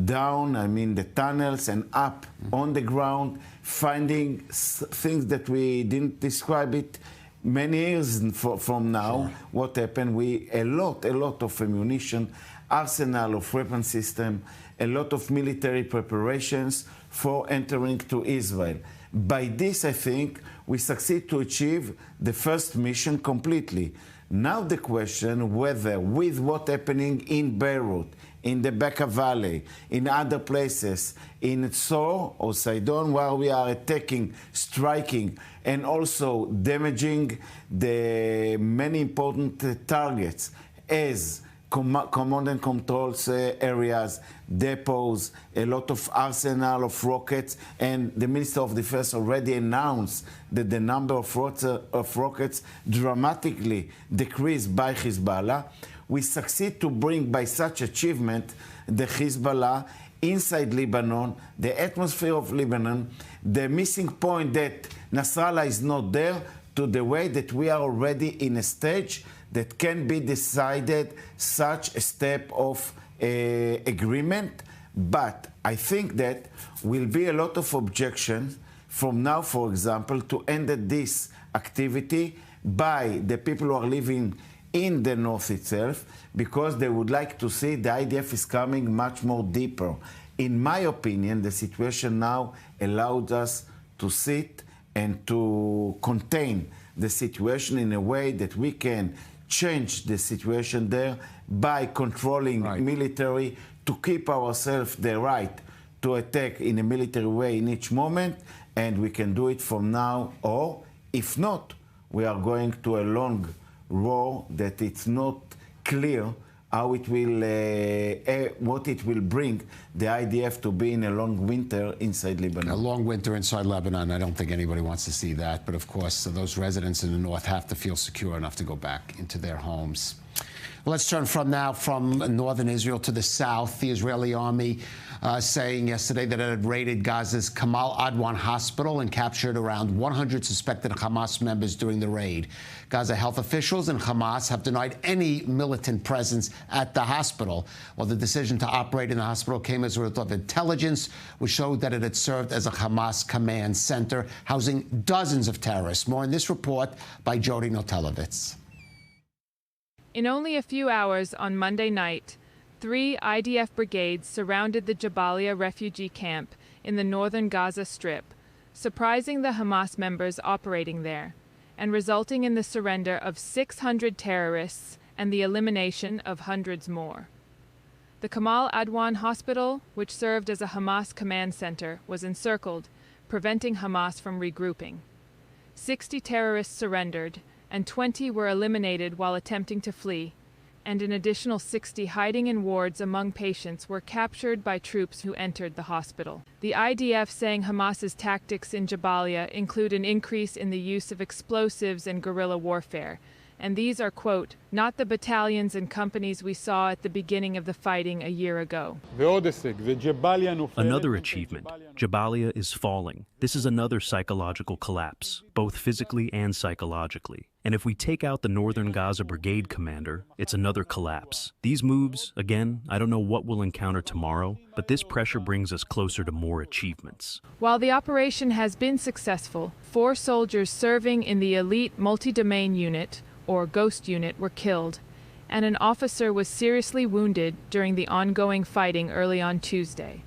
down, the tunnels, and up on the ground, finding things that we didn't describe it many years from now. What happened? A lot of ammunition, arsenal of weapon system, a lot of military preparations for entering to Israel. By this, I think, we succeed to achieve the first mission completely. Now the question whether, with what's happening in Beirut, in the Bekaa Valley, in other places, in Tzor or Sidon, where we are attacking, striking, and also damaging the many important targets as command and control areas, depots, a lot of arsenal of rockets, and the Minister of Defense already announced that the number of rockets dramatically decreased by Hezbollah. We succeed to bring, by such achievement, the Hezbollah inside Lebanon, the atmosphere of Lebanon, the missing point that Nasrallah is not there, to the way that we are already in a stage that can be decided such a step of agreement. But I think that will be a lot of objections from now, for example, to end this activity by the people who are living in the north itself, because they would like to see the IDF is coming much more deeper. In my opinion, the situation now allows us to sit and to contain the situation in a way that we can change the situation there by controlling military, to keep ourselves the right to attack in a military way in each moment, and we can do it from now, or if not, we are going to a long war that it's not clear how it will, what it will bring the IDF to be in a long winter inside Lebanon. A long winter inside Lebanon, I don't think anybody wants to see that. But of course, those residents in the north have to feel secure enough to go back into their homes. Well, let's turn from northern Israel to the south. The Israeli army saying yesterday that it had raided Gaza's Kamal Adwan hospital and captured around 100 suspected Hamas members during the raid. Gaza health officials and Hamas have denied any militant presence at the hospital. Well, the decision to operate in the hospital came as a result of intelligence, which showed that it had served as a Hamas command center, housing dozens of terrorists. More in this report by Jody Notelevitz. In only a few hours on Monday night, 3 IDF brigades surrounded the Jabalia refugee camp in the northern Gaza Strip, surprising the Hamas members operating there, and resulting in the surrender of 600 terrorists and the elimination of hundreds more. The Kamal Adwan hospital, which served as a Hamas command center, was encircled, preventing Hamas from regrouping. 60 terrorists surrendered, and 20 were eliminated while attempting to flee, and an additional 60 hiding in wards among patients were captured by troops who entered the hospital. The IDF saying Hamas's tactics in Jabalia include an increase in the use of explosives and guerrilla warfare, and these are, quote, not the battalions and companies we saw at the beginning of the fighting a year ago. Another achievement. Jabalia is falling. This is another psychological collapse, both physically and psychologically. And if we take out the northern Gaza brigade commander, it's another collapse. These moves, again, I don't know what we'll encounter tomorrow, but this pressure brings us closer to more achievements. While the operation has been successful, 4 soldiers serving in the elite multi-domain unit, or Ghost Unit, were killed, and an officer was seriously wounded during the ongoing fighting early on Tuesday.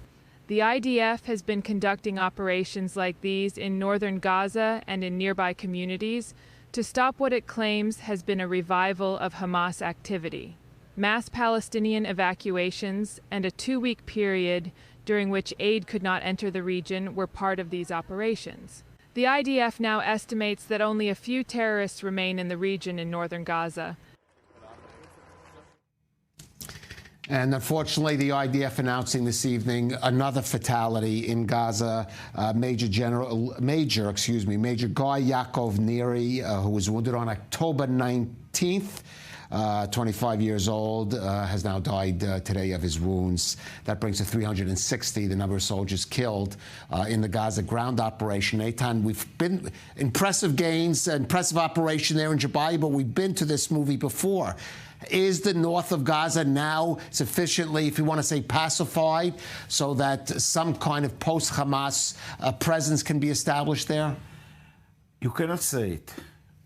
The IDF has been conducting operations like these in northern Gaza and in nearby communities to stop what it claims has been a revival of Hamas activity. Mass Palestinian evacuations and a 2-week period during which aid could not enter the region were part of these operations. The IDF now estimates that only a few terrorists remain in the region in northern Gaza. And unfortunately, the IDF announcing this evening another fatality in Gaza. Major Guy Yaakov Neri, who was wounded on October 19th. 25 years old, has now died today of his wounds. That brings to 360 the number of soldiers killed in the Gaza ground operation. Eitan, we've been impressive gains, impressive operation there in Jabalia, but we've been to this movie before. Is the north of Gaza now sufficiently, if you want to say, pacified so that some kind of post-Hamas presence can be established there? You cannot say it.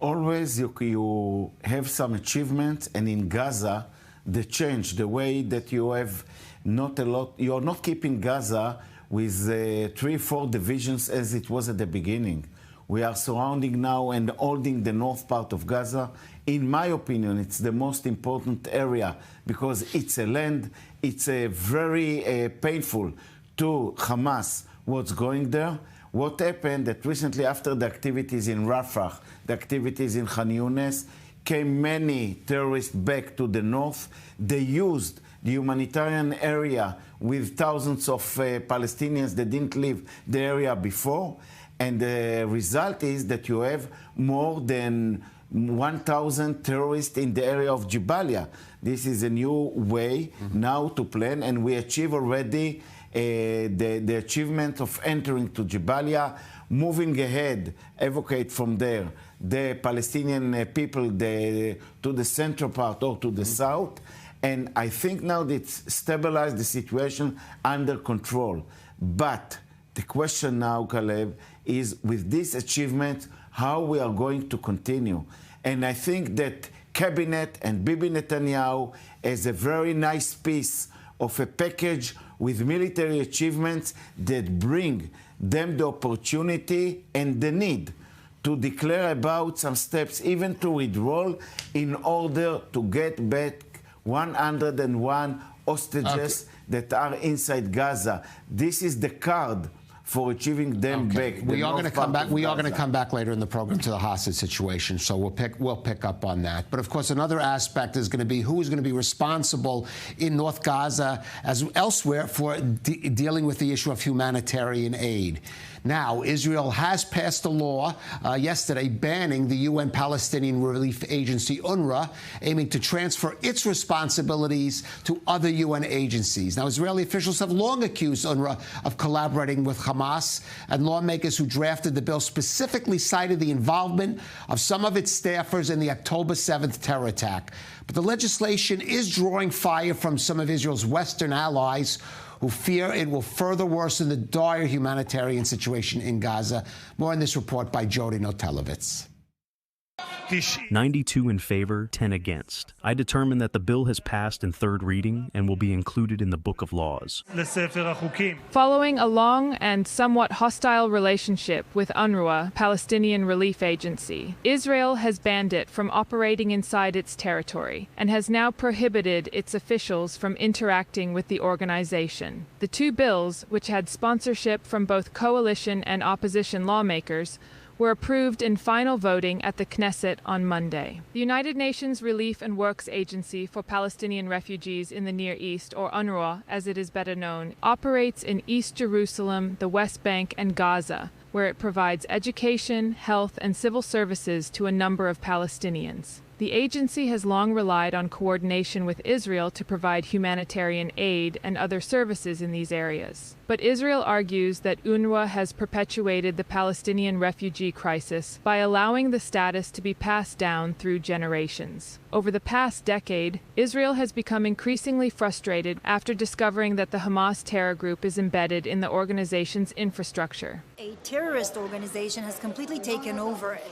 Always you have some achievements, and in Gaza, the change, the way that you have not a lot, you are not keeping Gaza with 3-4 divisions as it was at the beginning. We are surrounding now and holding the north part of Gaza. In my opinion, it's the most important area because it's a land, it's a very painful to Hamas what's going there. What happened that recently after the activities in Rafah, the activities in Khan Yunis, came many terrorists back to the north. They used the humanitarian area with thousands of Palestinians that didn't leave the area before. And the result is that you have more than 1,000 terrorists in the area of Jabalia. This is a new way now to plan, and we achieve already the achievement of entering to Jabalia, moving ahead, evacuate from there the Palestinian people to the central part or to the south, And I think now that it's stabilized the situation under control. But the question now, Caleb, is with this achievement, how we are going to continue. And I think that Cabinet and Bibi Netanyahu is a very nice piece of a package with military achievements that bring them the opportunity and the need to declare about some steps, even to withdraw, in order to get back 101 hostages that are inside Gaza. This is the card for achieving them back. We are going to come back. We are going to come back later in the program to the hostage situation, so we'll pick up on that. But of course, another aspect is going to be who is going to be responsible in North Gaza as elsewhere for dealing with the issue of humanitarian aid. Now, Israel has passed a law yesterday banning the UN Palestinian Relief Agency, UNRWA, aiming to transfer its responsibilities to other UN agencies. Now, Israeli officials have long accused UNRWA of collaborating with Hamas, and lawmakers who drafted the bill specifically cited the involvement of some of its staffers in the October 7th terror attack. But the legislation is drawing fire from some of Israel's Western allies, who fear it will further worsen the dire humanitarian situation in Gaza. More in this report by Jody Notelevitz. 92 in favor, 10 against. I determine that the bill has passed in third reading and will be included in the Book of Laws. Following a long and somewhat hostile relationship with UNRWA, Palestinian Relief Agency, Israel has banned it from operating inside its territory and has now prohibited its officials from interacting with the organization. The two bills, which had sponsorship from both coalition and opposition lawmakers, were approved in final voting at the Knesset on Monday. The United Nations Relief and Works Agency for Palestinian Refugees in the Near East, or UNRWA as it is better known, operates in East Jerusalem, the West Bank, and Gaza, where it provides education, health, and civil services to a number of Palestinians. The agency has long relied on coordination with Israel to provide humanitarian aid and other services in these areas. But Israel argues that UNRWA has perpetuated the Palestinian refugee crisis by allowing the status to be passed down through generations. Over the past decade, Israel has become increasingly frustrated after discovering that the Hamas terror group is embedded in the organization's infrastructure. A terrorist organization has completely taken over it.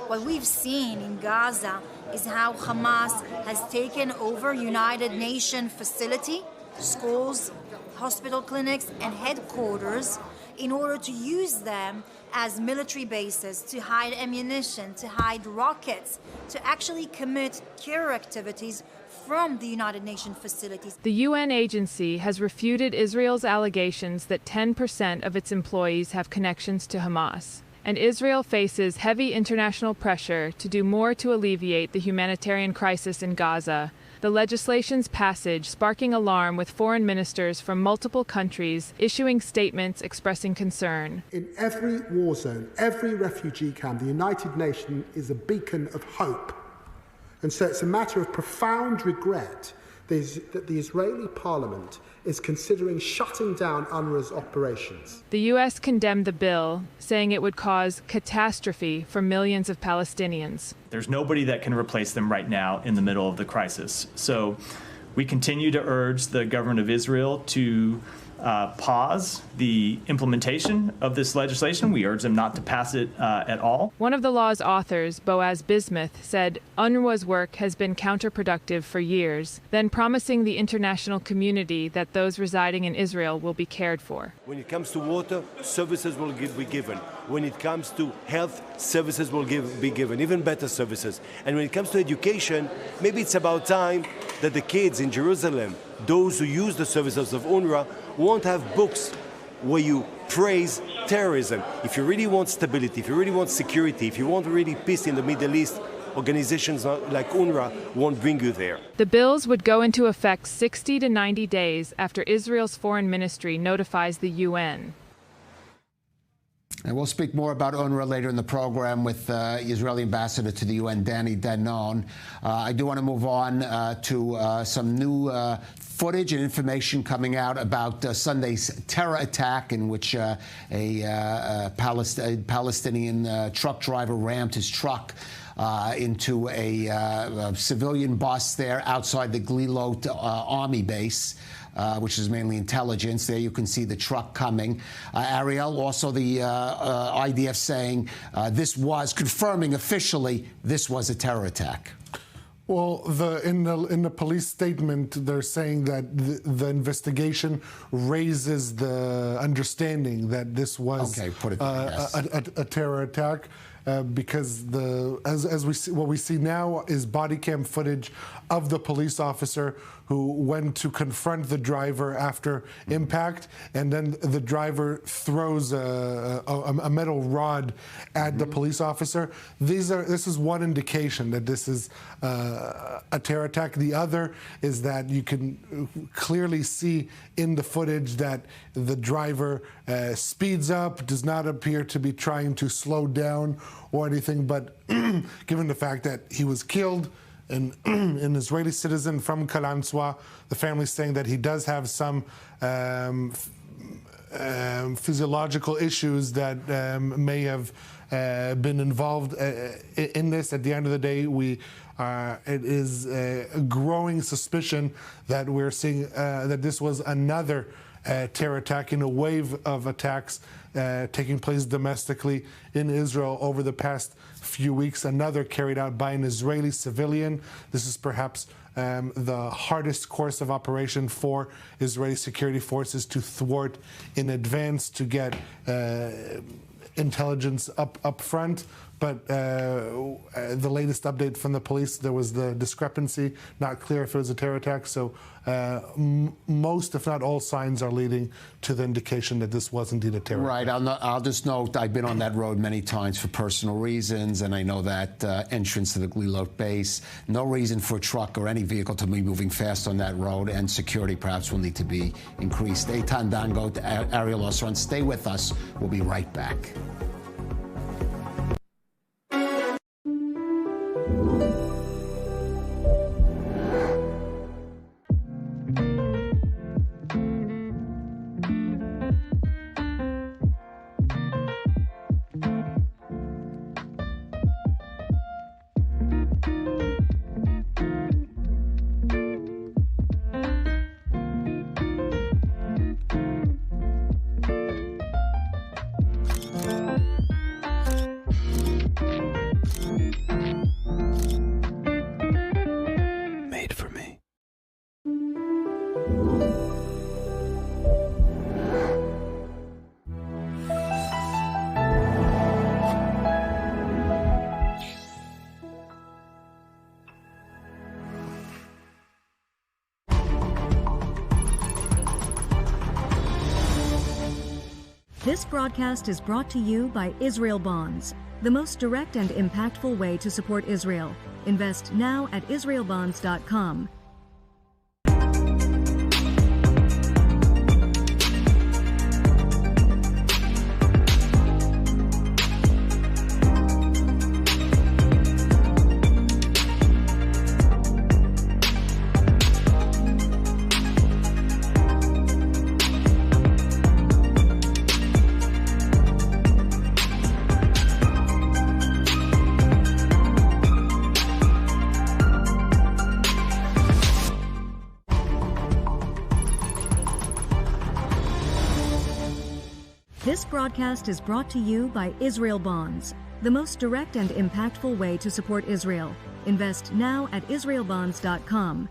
What we've seen in Gaza is how Hamas has taken over United Nations facility, schools, hospital clinics, and headquarters in order to use them as military bases to hide ammunition, to hide rockets, to actually commit terror activities from the United Nations facilities. The UN agency has refuted Israel's allegations that 10% of its employees have connections to Hamas. And Israel faces heavy international pressure to do more to alleviate the humanitarian crisis in Gaza, the legislation's passage sparking alarm with foreign ministers from multiple countries issuing statements expressing concern. In every war zone, every refugee camp, the United Nations is a beacon of hope. And so it's a matter of profound regret that the Israeli parliament is considering shutting down UNRWA's operations. The U.S. condemned the bill, saying it would cause catastrophe for millions of Palestinians. There's nobody that can replace them right now in the middle of the crisis. So we continue to urge the government of Israel to pause the implementation of this legislation. We urge them not to pass it at all. One of the law's authors, Boaz Bismuth, said UNRWA's work has been counterproductive for years, then promising the international community that those residing in Israel will be cared for. When it comes to water, services will be given. When it comes to health, services will be given, even better services. And when it comes to education, maybe it's about time that the kids in Jerusalem, those who use the services of UNRWA, won't have books where you praise terrorism. If you really want stability, if you really want security, if you want really peace in the Middle East, organizations like UNRWA won't bring you there. The bills would go into effect 60 to 90 days after Israel's foreign ministry notifies the UN. And we'll speak more about UNRWA later in the program with Israeli ambassador to the UN, Danny Danon. I do want to move on to some new footage and information coming out about Sunday's terror attack in which a Palestinian truck driver rammed his truck into a civilian bus there outside the Glilot Army base. Which is mainly intelligence. There you can see the truck coming. Ariel, also the IDF saying this was, confirming officially, this was a terror attack. Well, in the police statement, they're saying that the investigation raises the understanding that this was a terror attack. Because as we see, what we see now is body cam footage of the police officer who went to confront the driver after impact, and then the driver throws a metal rod at the police officer. This is one indication that this is a terror attack. The other is that you can clearly see in the footage that the driver speeds up, does not appear to be trying to slow down or anything, but given the fact that he was killed, an Israeli citizen from Kalantzwa, the family's saying that he does have some physiological issues that may have been involved in this. At the end of the day, it is a growing suspicion that we're seeing that this was another terror attack in a wave of attacks taking place domestically in Israel over the past few weeks. Another carried out by an Israeli civilian. This is perhaps the hardest course of operation for Israeli security forces to thwart in advance, to get intelligence up front. But the latest update from the police, there was the discrepancy, not clear if it was a terror attack. So most, if not all, signs are leading to the indication that this was indeed a terror attack. Right. I'll just note, I've been on that road many times for personal reasons, and I know that entrance to the Glilot base, no reason for a truck or any vehicle to be moving fast on that road, and security perhaps will need to be increased. Eitan Dangot, Ariel Osran, stay with us. We'll be right back. This broadcast is brought to you by Israel Bonds, the most direct and impactful way to support Israel. Invest now at israelbonds.com. This broadcast is brought to you by Israel Bonds, the most direct and impactful way to support Israel. Invest now at israelbonds.com.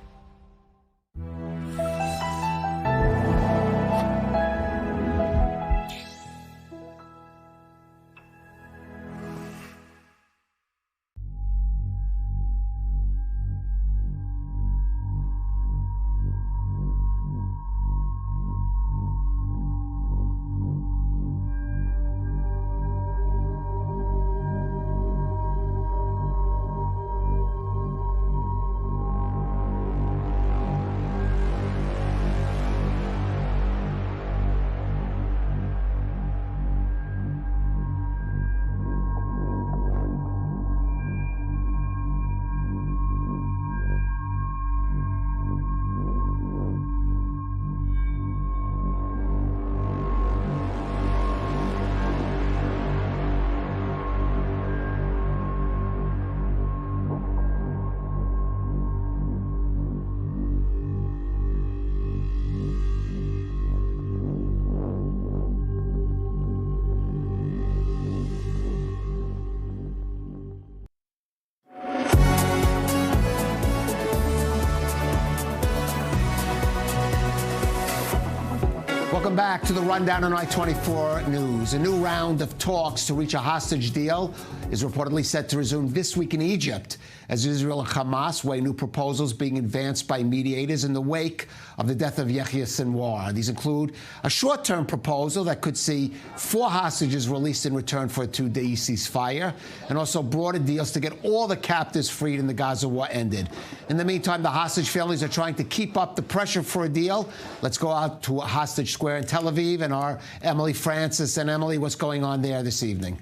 Welcome back to the Rundown on I-24 News. A new round of talks to reach a hostage deal is reportedly set to resume this week in Egypt as Israel and Hamas weigh new proposals being advanced by mediators in the wake of the death of Yahya Sinwar. These include a short-term proposal that could see 4 hostages released in return for a 2-day ceasefire, and also broader deals to get all the captives freed and the Gaza war ended. In the meantime, the hostage families are trying to keep up the pressure for a deal. Let's go out to Hostage Square in Tel Aviv and our Emily Francis. And Emily, what's going on there this evening?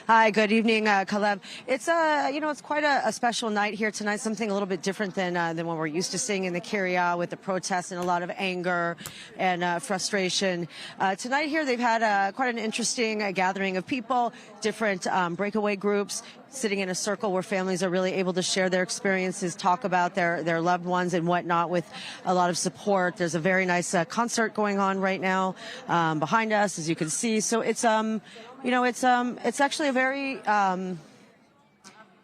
Hi, good evening, Caleb. It's it's quite a special night here tonight. Something a little bit different than what we're used to seeing in the Kiryat, with the protests and a lot of anger and frustration. Tonight here, they've had quite an interesting gathering of people, different breakaway groups, sitting in a circle where families are really able to share their experiences, talk about their loved ones and whatnot, with a lot of support. There's a very nice concert going on right now behind us, as you can see. So it's it's actually a very, in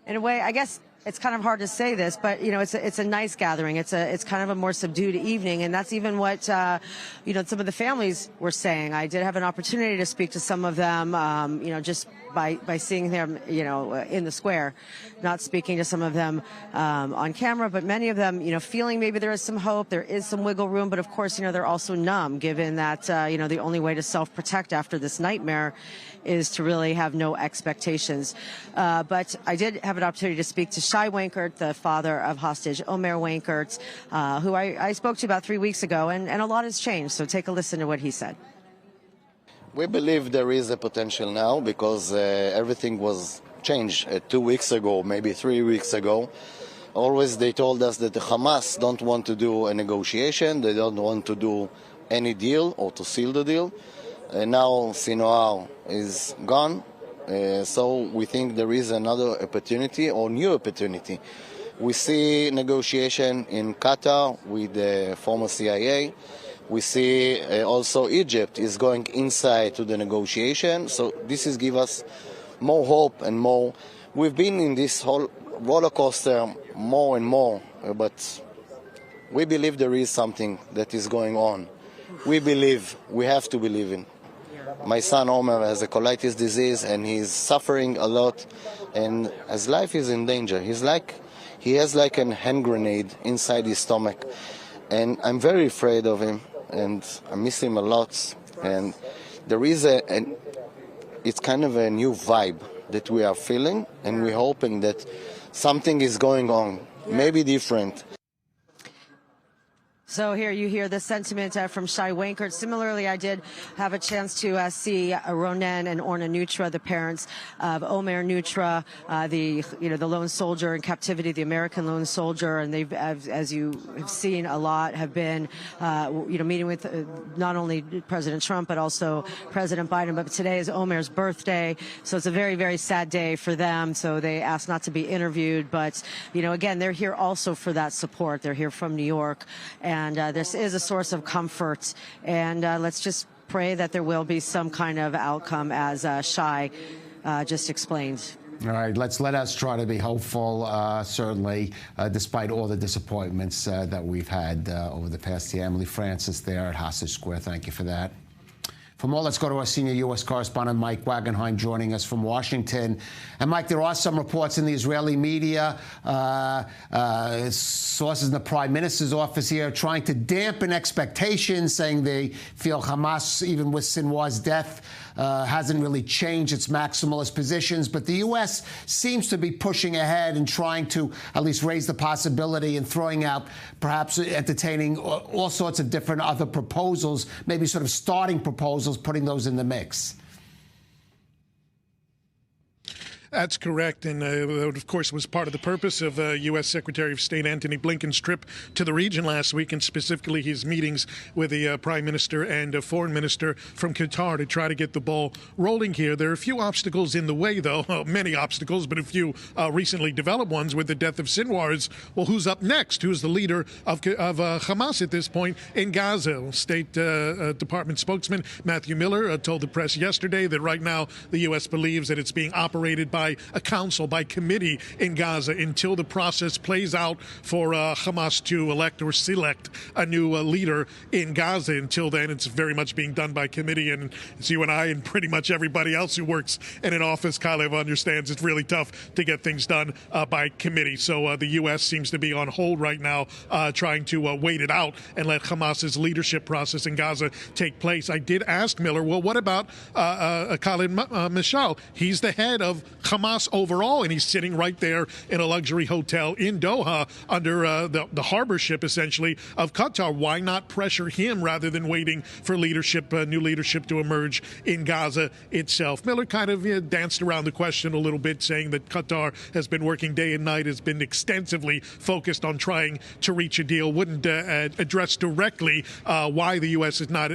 a way, I guess it's kind of hard to say this, but it's a nice gathering. It's kind of a more subdued evening, and that's even what some of the families were saying. I did have an opportunity to speak to some of them, just by seeing them, in the square, not speaking to some of them on camera, but many of them, feeling maybe there is some hope, there is some wiggle room, but of course, they're also numb, given that, the only way to self-protect after this nightmare is to really have no expectations. But I did have an opportunity to speak to Shai Wankert, the father of hostage Omer Wankert, who I spoke to about 3 weeks ago, and a lot has changed. So take a listen to what he said. We believe there is a potential now because everything was changed 2 weeks ago, maybe 3 weeks ago. Always they told us that the Hamas don't want to do a negotiation, they don't want to do any deal or to seal the deal. Now Sinwar is gone, so we think there is another opportunity or new opportunity. We see negotiation in Qatar with the former CIA. We see also Egypt is going inside to the negotiation, so this is give us more hope and more. We've been in this whole roller coaster more and more, but we believe there is something that is going on. We believe, we have to believe in. My son Omer has a colitis disease and he's suffering a lot, and his life is in danger. He has like a hand grenade inside his stomach, and I'm very afraid of him, and I miss him a lot. And there is it's kind of a new vibe that we are feeling, and we're hoping that something is going on, maybe different. So here you hear the sentiment from Shai Wankert. Similarly, I did have a chance to see Ronen and Orna Nutra, the parents of Omer Nutra, the lone soldier in captivity, the American lone soldier, and they've, as you have seen a lot, have been meeting with not only President Trump but also President Biden. But today is Omer's birthday, so it's a very, very sad day for them. So they asked not to be interviewed, but again, they're here also for that support. They're here from New York, and this is a source of comfort, and let's just pray that there will be some kind of outcome, as Shai just explained. All right, let us try to be hopeful, certainly, despite all the disappointments that we've had over the past year. Emily Francis there at Hostage Square, thank you for that. For more, let's go to our senior U.S. correspondent, Mike Wagenheim, joining us from Washington. And, Mike, there are some reports in the Israeli media, sources in the Prime Minister's office here, trying to dampen expectations, saying they feel Hamas, even with Sinwar's death, hasn't really changed its maximalist positions. But the U.S. seems to be pushing ahead and trying to at least raise the possibility and throwing out, perhaps entertaining all sorts of different other proposals, maybe sort of starting proposals, putting those in the mix. That's correct, and of course was part of the purpose of U.S. Secretary of State Antony Blinken's trip to the region last week, and specifically his meetings with the Prime Minister and Foreign Minister from Qatar to try to get the ball rolling here. There are a few obstacles in the way, though, many obstacles, but a few recently developed ones with the death of Sinwar. Well, who's up next? Who's the leader of Hamas at this point in Gaza? State Department spokesman Matthew Miller told the press yesterday that right now the U.S. believes that it's being operated by by a council, by committee in Gaza until the process plays out for Hamas to elect or select a new leader in Gaza. Until then, it's very much being done by committee, and as you and I and pretty much everybody else who works in an office, Kalev, understands, it's really tough to get things done by committee. So the U.S. seems to be on hold right now, trying to wait it out and let Hamas's leadership process in Gaza take place. I did ask Miller, well, what about Khalid Mashal? He's the head of Hamas overall, and he's sitting right there in a luxury hotel in Doha under the harbor ship, essentially, of Qatar. Why not pressure him rather than waiting for leadership, new leadership to emerge in Gaza itself? Miller kind of danced around the question a little bit, saying that Qatar has been working day and night, has been extensively focused on trying to reach a deal, wouldn't address directly why the U.S. is not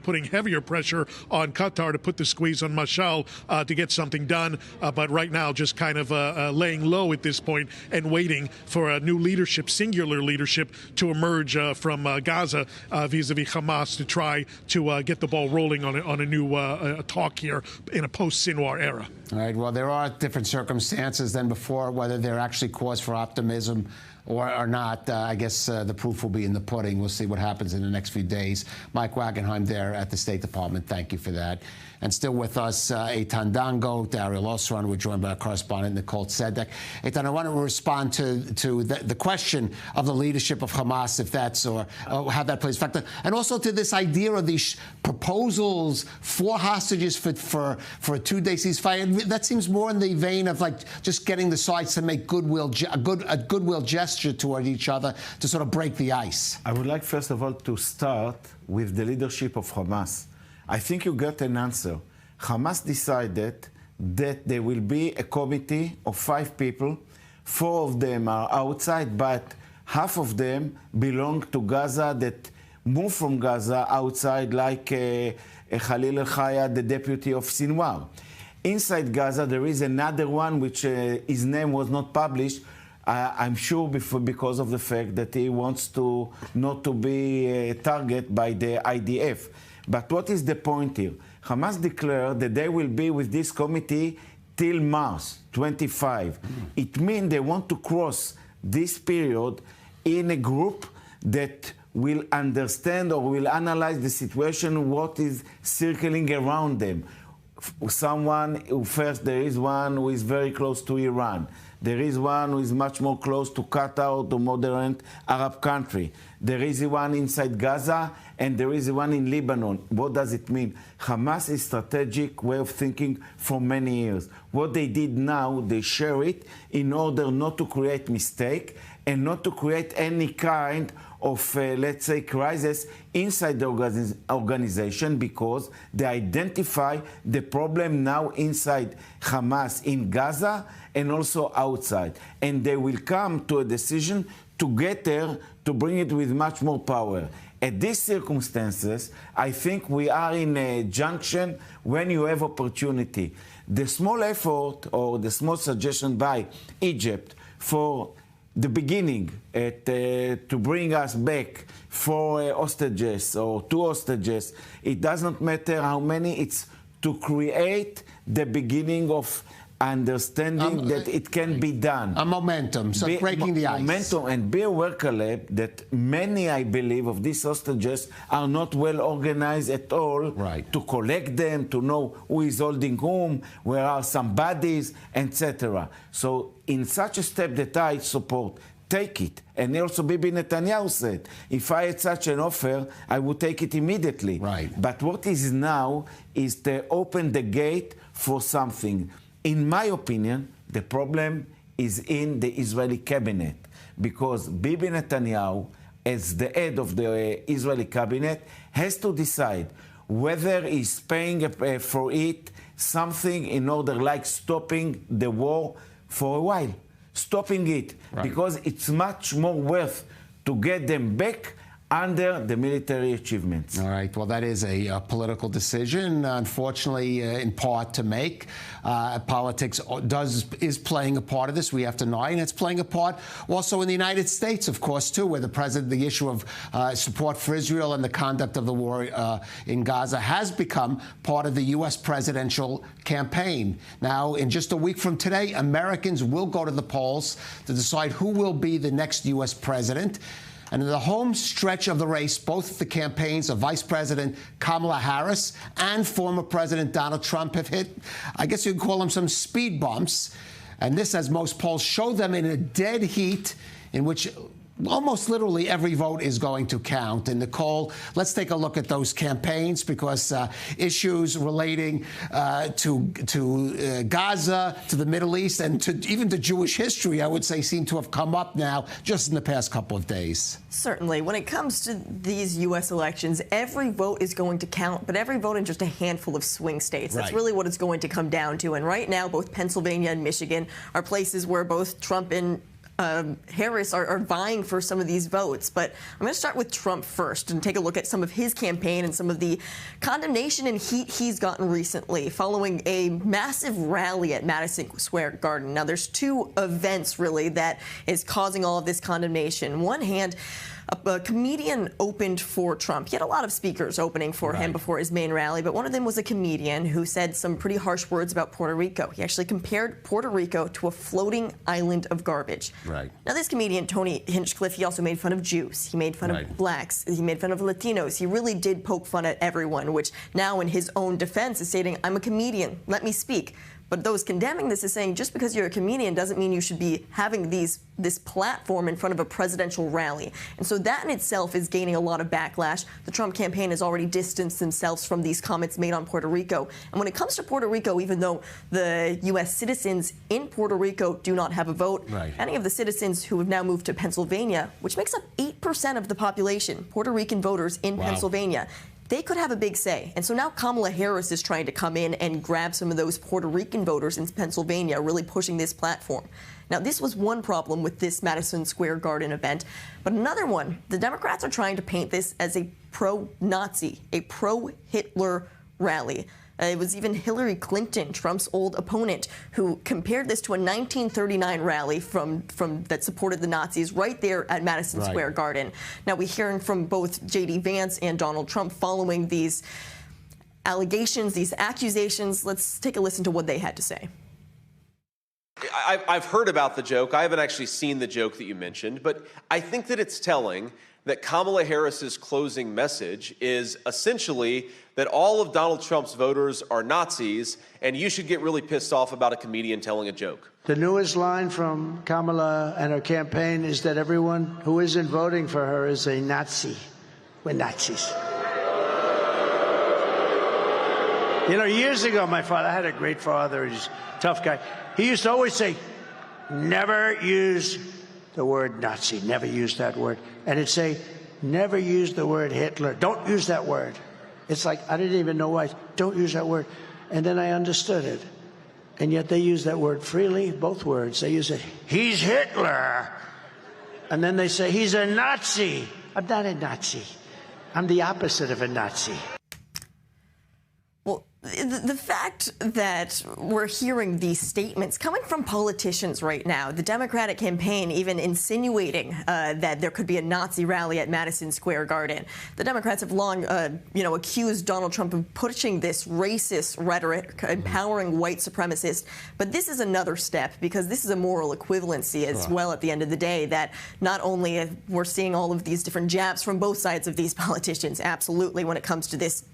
putting heavier pressure on Qatar to put the squeeze on Mashal to get something done, but right now just kind of laying low at this point and waiting for a new leadership, singular leadership, to emerge from Gaza vis-a-vis Hamas to try to get the ball rolling on a new talk here in a post-Sinwar era. All right, well, there are different circumstances than before, whether they're actually cause for optimism or not. I guess the proof will be in the pudding. We'll see what happens in the next few days. Mike Wagenheim there at the State Department, thank you for that. And still with us, Eitan Dango, Daryl Osran. We're joined by our correspondent, Nicole Tzedek. Eitan, I want to respond to the question of the leadership of Hamas, if that's, or how that plays a factor, and also to this idea of these proposals for hostages for a two-day ceasefire. That seems more in the vein of like just getting the sides to make a goodwill gesture toward each other to sort of break the ice. I would like, first of all, to start with the leadership of Hamas. I think you got an answer. Hamas decided that there will be a committee of 5 people. 4 of them are outside, but half of them belong to Gaza, that moved from Gaza outside, like Khalil El-Khaya, the deputy of Sinwar. Inside Gaza, there is another one, which his name was not published, I'm sure because of the fact that he wants to not to be a target by the IDF. But what is the point here? Hamas declared that they will be with this committee till March 25. It means they want to cross this period in a group that will understand or will analyze the situation, what is circling around them. There is one who is very close to Iran. There is one who is much more close to Qatar, to modern Arab country. There is one inside Gaza, and there is one in Lebanon. What does it mean? Hamas is strategic way of thinking for many years. What they did now, they share it in order not to create mistake and not to create any kind of, let's say, crisis inside the organization, because they identify the problem now inside Hamas in Gaza and also outside. And they will come to a decision to get there, to bring it with much more power. At these circumstances, I think we are in a junction when you have opportunity. The small effort or the small suggestion by Egypt for the beginning to bring us back 4 hostages or 2 hostages, it does not matter how many, it's to create the beginning of understanding that it can be done. A momentum, so breaking the ice. Momentum, and be aware, Caleb, that many, I believe, of these hostages are not well organized at all to collect them, to know who is holding whom, where are some bodies, etc. So in such a step that I support, take it. And also Bibi Netanyahu said, if I had such an offer, I would take it immediately. But what is now is to open the gate for something. In my opinion, the problem is in the Israeli cabinet, because Bibi Netanyahu, as the head of the Israeli cabinet, has to decide whether he's paying for it something in order, like stopping the war for a while, stopping it, because it's much more worth to get them back under the military achievements. All right. Well, that is a political decision, unfortunately, in part to make. Politics is playing a part of this. We have to know, and it's playing a part also in the United States, of course, too, where the issue of support for Israel and the conduct of the war in Gaza has become part of the U.S. presidential campaign. Now, in just a week from today, Americans will go to the polls to decide who will be the next U.S. president. And in the home stretch of the race, both the campaigns of Vice President Kamala Harris and former President Donald Trump have hit, I guess you could call them, some speed bumps. And this, as most polls show them, in a dead heat in which almost literally every vote is going to count. And Nicole, let's take a look at those campaigns, because issues relating to Gaza, to the Middle East, and to even to Jewish history, I would say, seem to have come up now just in the past couple of days. Certainly. When it comes to these U.S. elections, every vote is going to count, but every vote in just a handful of swing states. That's really what it's going to come down to. And right now, both Pennsylvania and Michigan are places where both Trump and Harris are vying for some of these votes. But I'm going to start with Trump first and take a look at some of his campaign and some of the condemnation and heat he's gotten recently following a massive rally at Madison Square Garden. Now, there's two events, really, that is causing all of this condemnation. On one hand, a comedian opened for Trump. He had a lot of speakers opening for him before his main rally, but one of them was a comedian who said some pretty harsh words about Puerto Rico. He actually compared Puerto Rico to a floating island of garbage. Now, this comedian, Tony Hinchcliffe, he also made fun of Jews. He made fun of blacks. He made fun of Latinos. He really did poke fun at everyone, which now in his own defense is stating, I'm a comedian, let me speak. But those condemning this is saying just because you're a comedian doesn't mean you should be having this platform in front of a presidential rally. And so that in itself is gaining a lot of backlash. The Trump campaign has already distanced themselves from these comments made on Puerto Rico. And when it comes to Puerto Rico, even though the U.S. citizens in Puerto Rico do not have a vote, any of the citizens who have now moved to Pennsylvania, which makes up 8% of the population, Puerto Rican voters in Pennsylvania, they could have a big say. And so now Kamala Harris is trying to come in and grab some of those Puerto Rican voters in Pennsylvania, really pushing this platform. Now, this was one problem with this Madison Square Garden event. But another one, the Democrats are trying to paint this as a pro-Nazi, a pro-Hitler rally. It was even Hillary Clinton, Trump's old opponent, who compared this to a 1939 rally from that supported the Nazis right there at Madison Square Garden. Now, we're hearing from both J.D. Vance and Donald Trump following these allegations, these accusations. Let's take a listen to what they had to say. I've heard about the joke. I haven't actually seen the joke that you mentioned, but I think that it's telling that Kamala Harris's closing message is essentially that all of Donald Trump's voters are Nazis, and you should get really pissed off about a comedian telling a joke. The newest line from Kamala and her campaign is that everyone who isn't voting for her is a Nazi. We're Nazis. You know, years ago, my father, I had a great father, he's a tough guy. He used to always say, never use the word Nazi, never use that word. And he'd say, never use the word Hitler, don't use that word. It's like, I didn't even know why, don't use that word. And then I understood it. And yet they use that word freely, both words. They use it, he's Hitler. And then they say, he's a Nazi. I'm not a Nazi. I'm the opposite of a Nazi. The fact that we're hearing these statements coming from politicians right now, the Democratic campaign even insinuating that there could be a Nazi rally at Madison Square Garden. The Democrats have long, accused Donald Trump of pushing this racist rhetoric, empowering white supremacists. But this is another step, because this is a moral equivalency as well at the end of the day, that not only we're seeing all of these different jabs from both sides of these politicians, absolutely, when it comes to this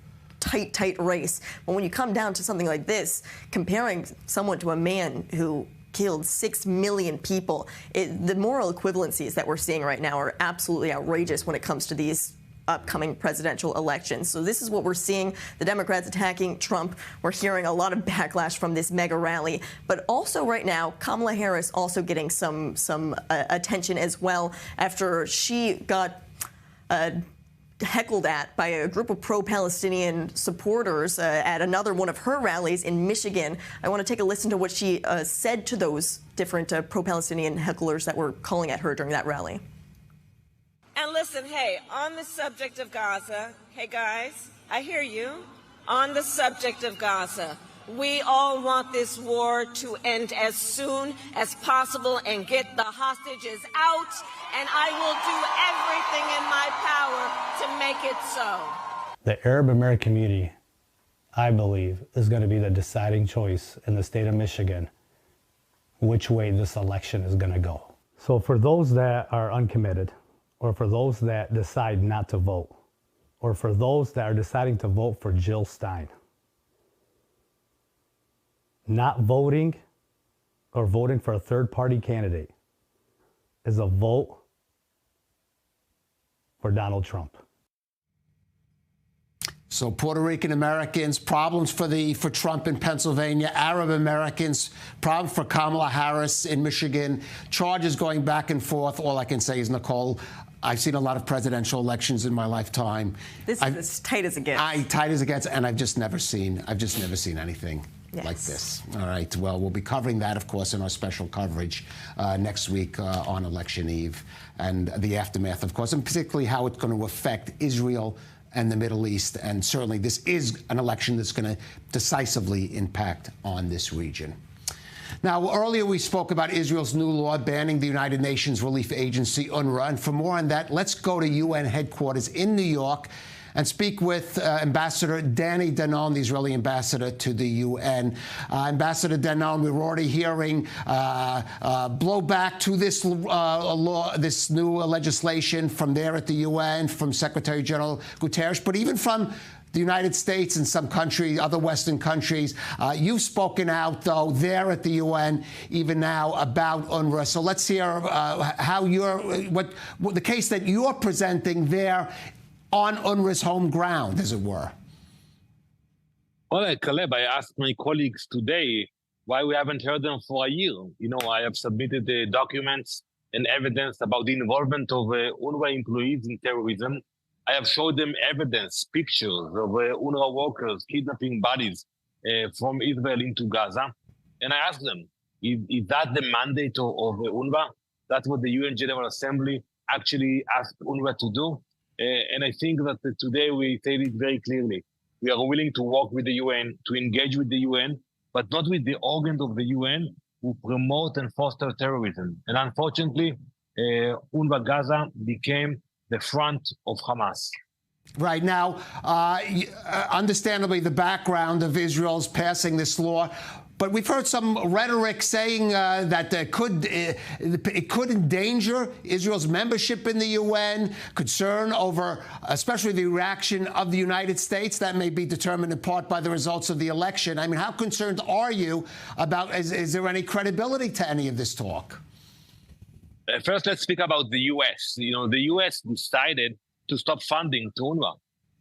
tight race. But when you come down to something like this, comparing someone to a man who killed 6 million people, the moral equivalencies that we're seeing right now are absolutely outrageous when it comes to these upcoming presidential elections. So this is what we're seeing, the Democrats attacking Trump. We're hearing a lot of backlash from this mega rally. But also right now, Kamala Harris also getting some attention as well after she got heckled at by a group of pro-Palestinian supporters at another one of her rallies in Michigan. I want to take a listen to what she said to those different pro-Palestinian hecklers that were calling at her during that rally. And listen, hey, on the subject of Gaza, hey guys, I hear you. On the subject of Gaza, we all want this war to end as soon as possible and get the hostages out, and I will do everything in my power to make it so. The Arab American community, I believe, is going to be the deciding choice in the state of Michigan which way this election is going to go. So for those that are uncommitted, or for those that decide not to vote, or for those that are deciding to vote for Jill Stein, not voting or voting for a third-party candidate is a vote for Donald Trump. So Puerto Rican Americans, problems for Trump in Pennsylvania, Arab Americans, problem for Kamala Harris in Michigan, charges going back and forth. All I can say is, Nicole, I've seen a lot of presidential elections in my lifetime. This is as tight as it gets. Tight as it gets, and I've just never seen anything like this. All right. Well, we'll be covering that, of course, in our special coverage next week on Election Eve and the aftermath, of course, and particularly how it's going to affect Israel and the Middle East. And certainly this is an election that's going to decisively impact on this region. Now, earlier we spoke about Israel's new law banning the United Nations relief agency, UNRWA. And for more on that, let's go to UN headquarters in New York and speak with Ambassador Danny Danon, the Israeli ambassador to the UN. Ambassador Danon, we're already hearing blowback to this law, this new legislation from there at the UN, from Secretary General Guterres, but even from the United States and some countries, other Western countries. You've spoken out, though, there at the UN, even now, about UNRWA. So let's hear how what the case that you're presenting there on UNRWA's home ground, as it were. Well, Caleb, I asked my colleagues today why we haven't heard them for a year. You know, I have submitted the documents and evidence about the involvement of UNRWA employees in terrorism. I have showed them evidence, pictures of UNRWA workers kidnapping bodies from Israel into Gaza. And I asked them, is that the mandate of UNRWA? That's what the UN General Assembly actually asked UNRWA to do. And I think that today we stated it very clearly. We are willing to work with the UN, to engage with the UN, but not with the organs of the UN who promote and foster terrorism. And unfortunately, UNRWA Gaza became the front of Hamas. Right now, understandably, the background of Israel's passing this law, but we've heard some rhetoric saying that it could endanger Israel's membership in the UN, concern over especially the reaction of the United States. That may be determined in part by the results of the election. I mean, how concerned are you about, is there any credibility to any of this talk? First, let's speak about the U.S. You know, the U.S. decided to stop funding to UNRWA.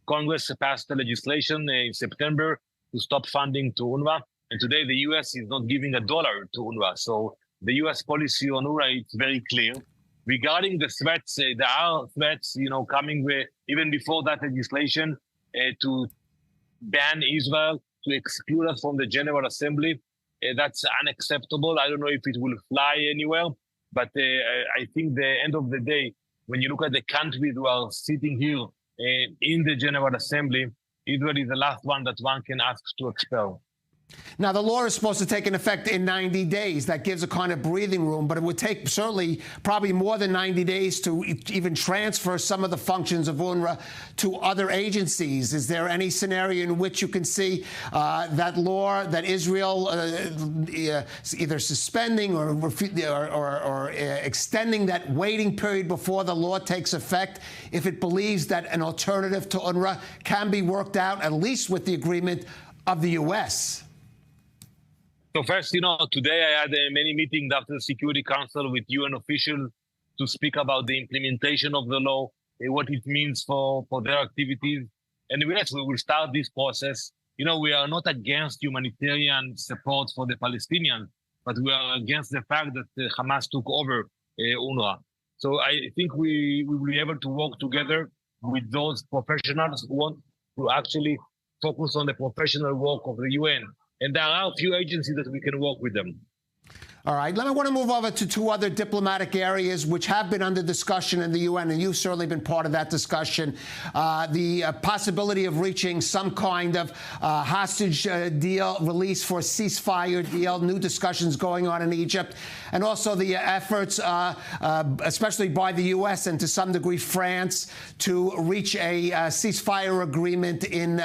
Congress passed the legislation in September to stop funding to UNRWA. And today, the U.S. is not giving $1 to UNRWA. So the U.S. policy on UNRWA is very clear. Regarding the threats, there are threats, you know, coming even before that legislation to ban Israel, to exclude us from the General Assembly. That's unacceptable. I don't know if it will fly anywhere. But I think the end of the day, when you look at the countries who are sitting here in the General Assembly, Israel is the last one that one can ask to expel. Now, the law is supposed to take an effect in 90 days. That gives a kind of breathing room, but it would take certainly probably more than 90 days to even transfer some of the functions of UNRWA to other agencies. Is there any scenario in which you can see that law, that Israel either suspending or extending that waiting period before the law takes effect if it believes that an alternative to UNRWA can be worked out, at least with the agreement of the U.S.? So first, you know, today I had many meetings after the Security Council with UN officials to speak about the implementation of the law, what it means for their activities. And yes, we will start this process. You know, we are not against humanitarian support for the Palestinians, but we are against the fact that Hamas took over UNRWA. So I think we will be able to work together with those professionals who want to actually focus on the professional work of the UN. And there are a few agencies that we can work with them. All right. I want to move over to two other diplomatic areas which have been under discussion in the UN, and you've certainly been part of that discussion. The possibility of reaching some kind of hostage deal, release for a ceasefire deal, new discussions going on in Egypt, and also the efforts, especially by the U.S. and to some degree France, to reach a ceasefire agreement in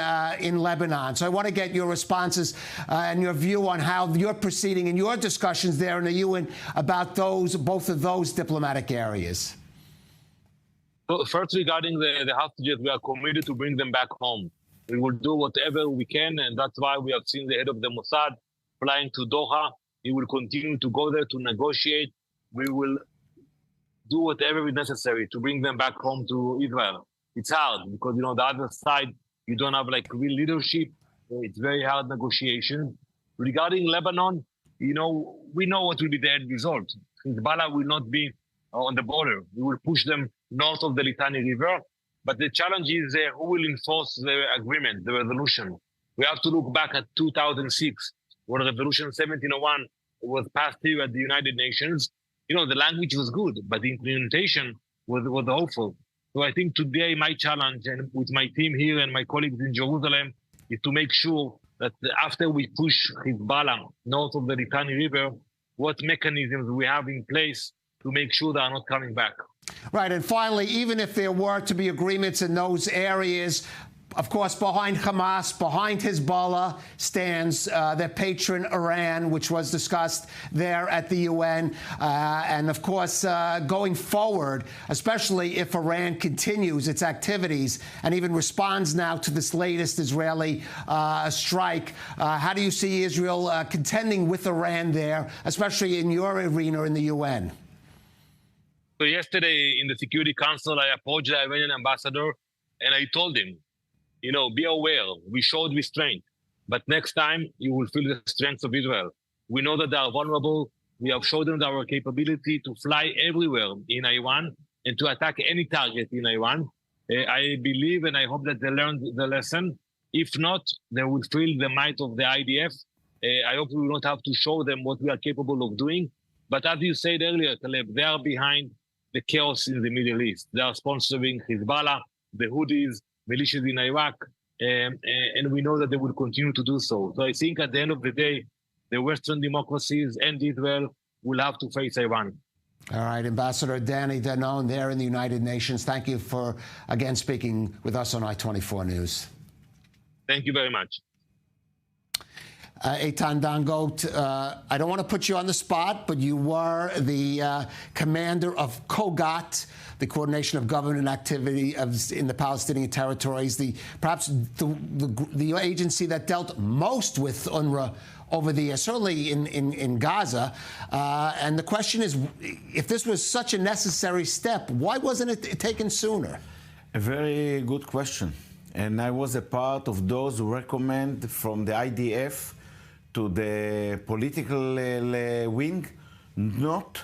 Lebanon. So I want to get your responses and your view on how you're proceeding in your discussions there in the UN about both of those diplomatic areas. So first, regarding the hostages, we are committed to bring them back home. We will do whatever we can, and that's why we have seen the head of the Mossad flying to Doha. He will continue to go there to negotiate. We will do whatever is necessary to bring them back home to Israel. It's hard because, the other side, you don't have real leadership. It's very hard negotiation. Regarding Lebanon, we know what will be the end result. Hezbollah will not be on the border. We will push them north of the Litani River. But the challenge is who will enforce the agreement, the resolution. We have to look back at 2006, when Resolution 1701 was passed here at the United Nations. The language was good, but the implementation was awful. So I think today my challenge, and with my team here and my colleagues in Jerusalem, is to make sure that after we push Hezbollah north of the Litani River, what mechanisms we have in place to make sure they are not coming back. Right, and finally, even if there were to be agreements in those areas, of course, behind Hamas, behind Hezbollah stands their patron Iran, which was discussed there at the UN. And of course, going forward, especially if Iran continues its activities and even responds now to this latest Israeli strike, how do you see Israel contending with Iran there, especially in your arena in the UN? So yesterday in the Security Council, I approached the Iranian ambassador and I told him, be aware, we showed restraint, but next time you will feel the strength of Israel. We know that they are vulnerable. We have showed them our capability to fly everywhere in Iran and to attack any target in Iran. I believe and I hope that they learned the lesson. If not, they will feel the might of the IDF. I hope we will not have to show them what we are capable of doing. But as you said earlier, Caleb, they are behind the chaos in the Middle East. They are sponsoring Hezbollah, the Houthis, militias in Iraq, and we know that they will continue to do so. So I think at the end of the day, the Western democracies and Israel will have to face Iran. All right, Ambassador Danny Danon there in the United Nations. Thank you for, again, speaking with us on I-24 News. Thank you very much. Eitan Dangot, I don't want to put you on the spot, but you were the commander of COGAT, the Coordination of Government Activity in the Palestinian territories, perhaps the agency that dealt most with UNRWA over the years, certainly in Gaza. And the question is, if this was such a necessary step, why wasn't it taken sooner? A very good question. And I was a part of those who recommend from the IDF to the political wing not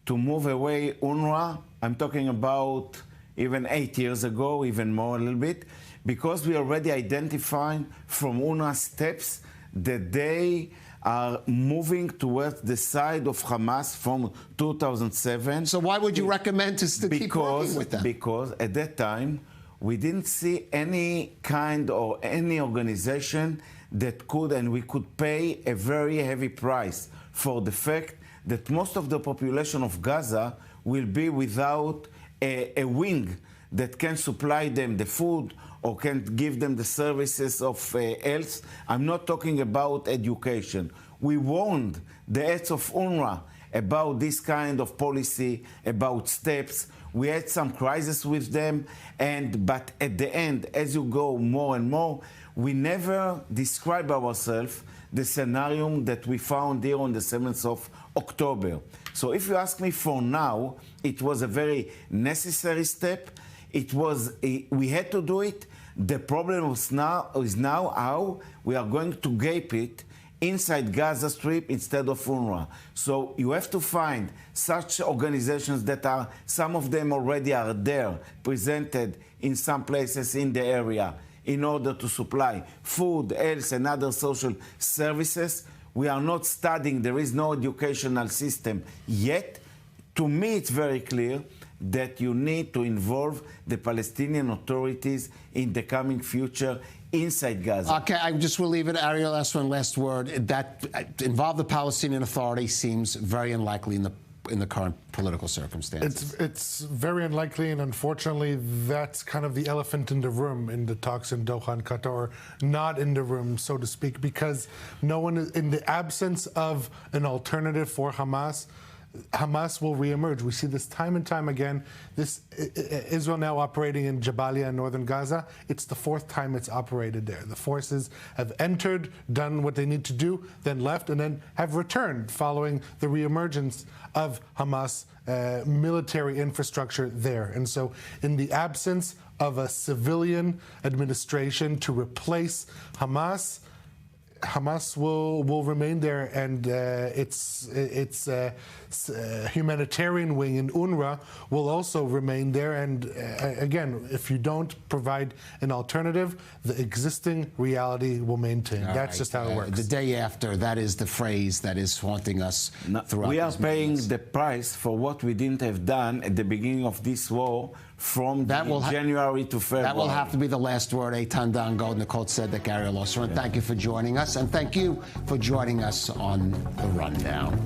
to move away UNRWA. I'm talking about even 8 years ago, even more a little bit, because we already identified from UNRWA steps that they are moving towards the side of Hamas from 2007. So why would you recommend to keep working with them? Because at that time, we didn't see any kind or any organization that could, and we could pay a very heavy price for the fact that most of the population of Gaza will be without a wing that can supply them the food or can give them the services of else. I'm not talking about education. We warned the heads of UNRWA about this kind of policy, about steps. We had some crisis with them, but at the end, as you go more and more, we never describe ourselves the scenario that we found here on the 7th of October. So if you ask me for now, it was a very necessary step. We had to do it. The problem is now how we are going to gape it inside Gaza Strip instead of UNRWA. So you have to find such organizations that are, some of them already are there, presented in some places in the area, in order to supply food, health, and other social services. We are not studying. There is no educational system yet. To me, it's very clear that you need to involve the Palestinian authorities in the coming future inside Gaza. Okay, I just will leave it. Ariel, last word. That involve the Palestinian Authority seems very unlikely in the current political circumstances. It's very unlikely, and unfortunately, that's kind of the elephant in the room in the talks in Doha and Qatar, or not in the room, so to speak, because no one is, in the absence of an alternative for Hamas will reemerge. We see this time and time again. This Israel now operating in Jabalia in northern Gaza. It's the fourth time it's operated there. The forces have entered, done what they need to do, then left, and then have returned following the reemergence of Hamas military infrastructure there. And so in the absence of a civilian administration to replace Hamas will remain there, and its humanitarian wing in UNRWA will also remain there. And again, if you don't provide an alternative, the existing reality will maintain. That's just how it works. The day after, that is the phrase that is haunting us throughout. We are paying the price for what we didn't have done at the beginning of this war from January to February. That will have to be the last word. Eitan Dango, Nicole Tzedek, Ariel Osser, thank you for joining us, and thank you for joining us on The Rundown.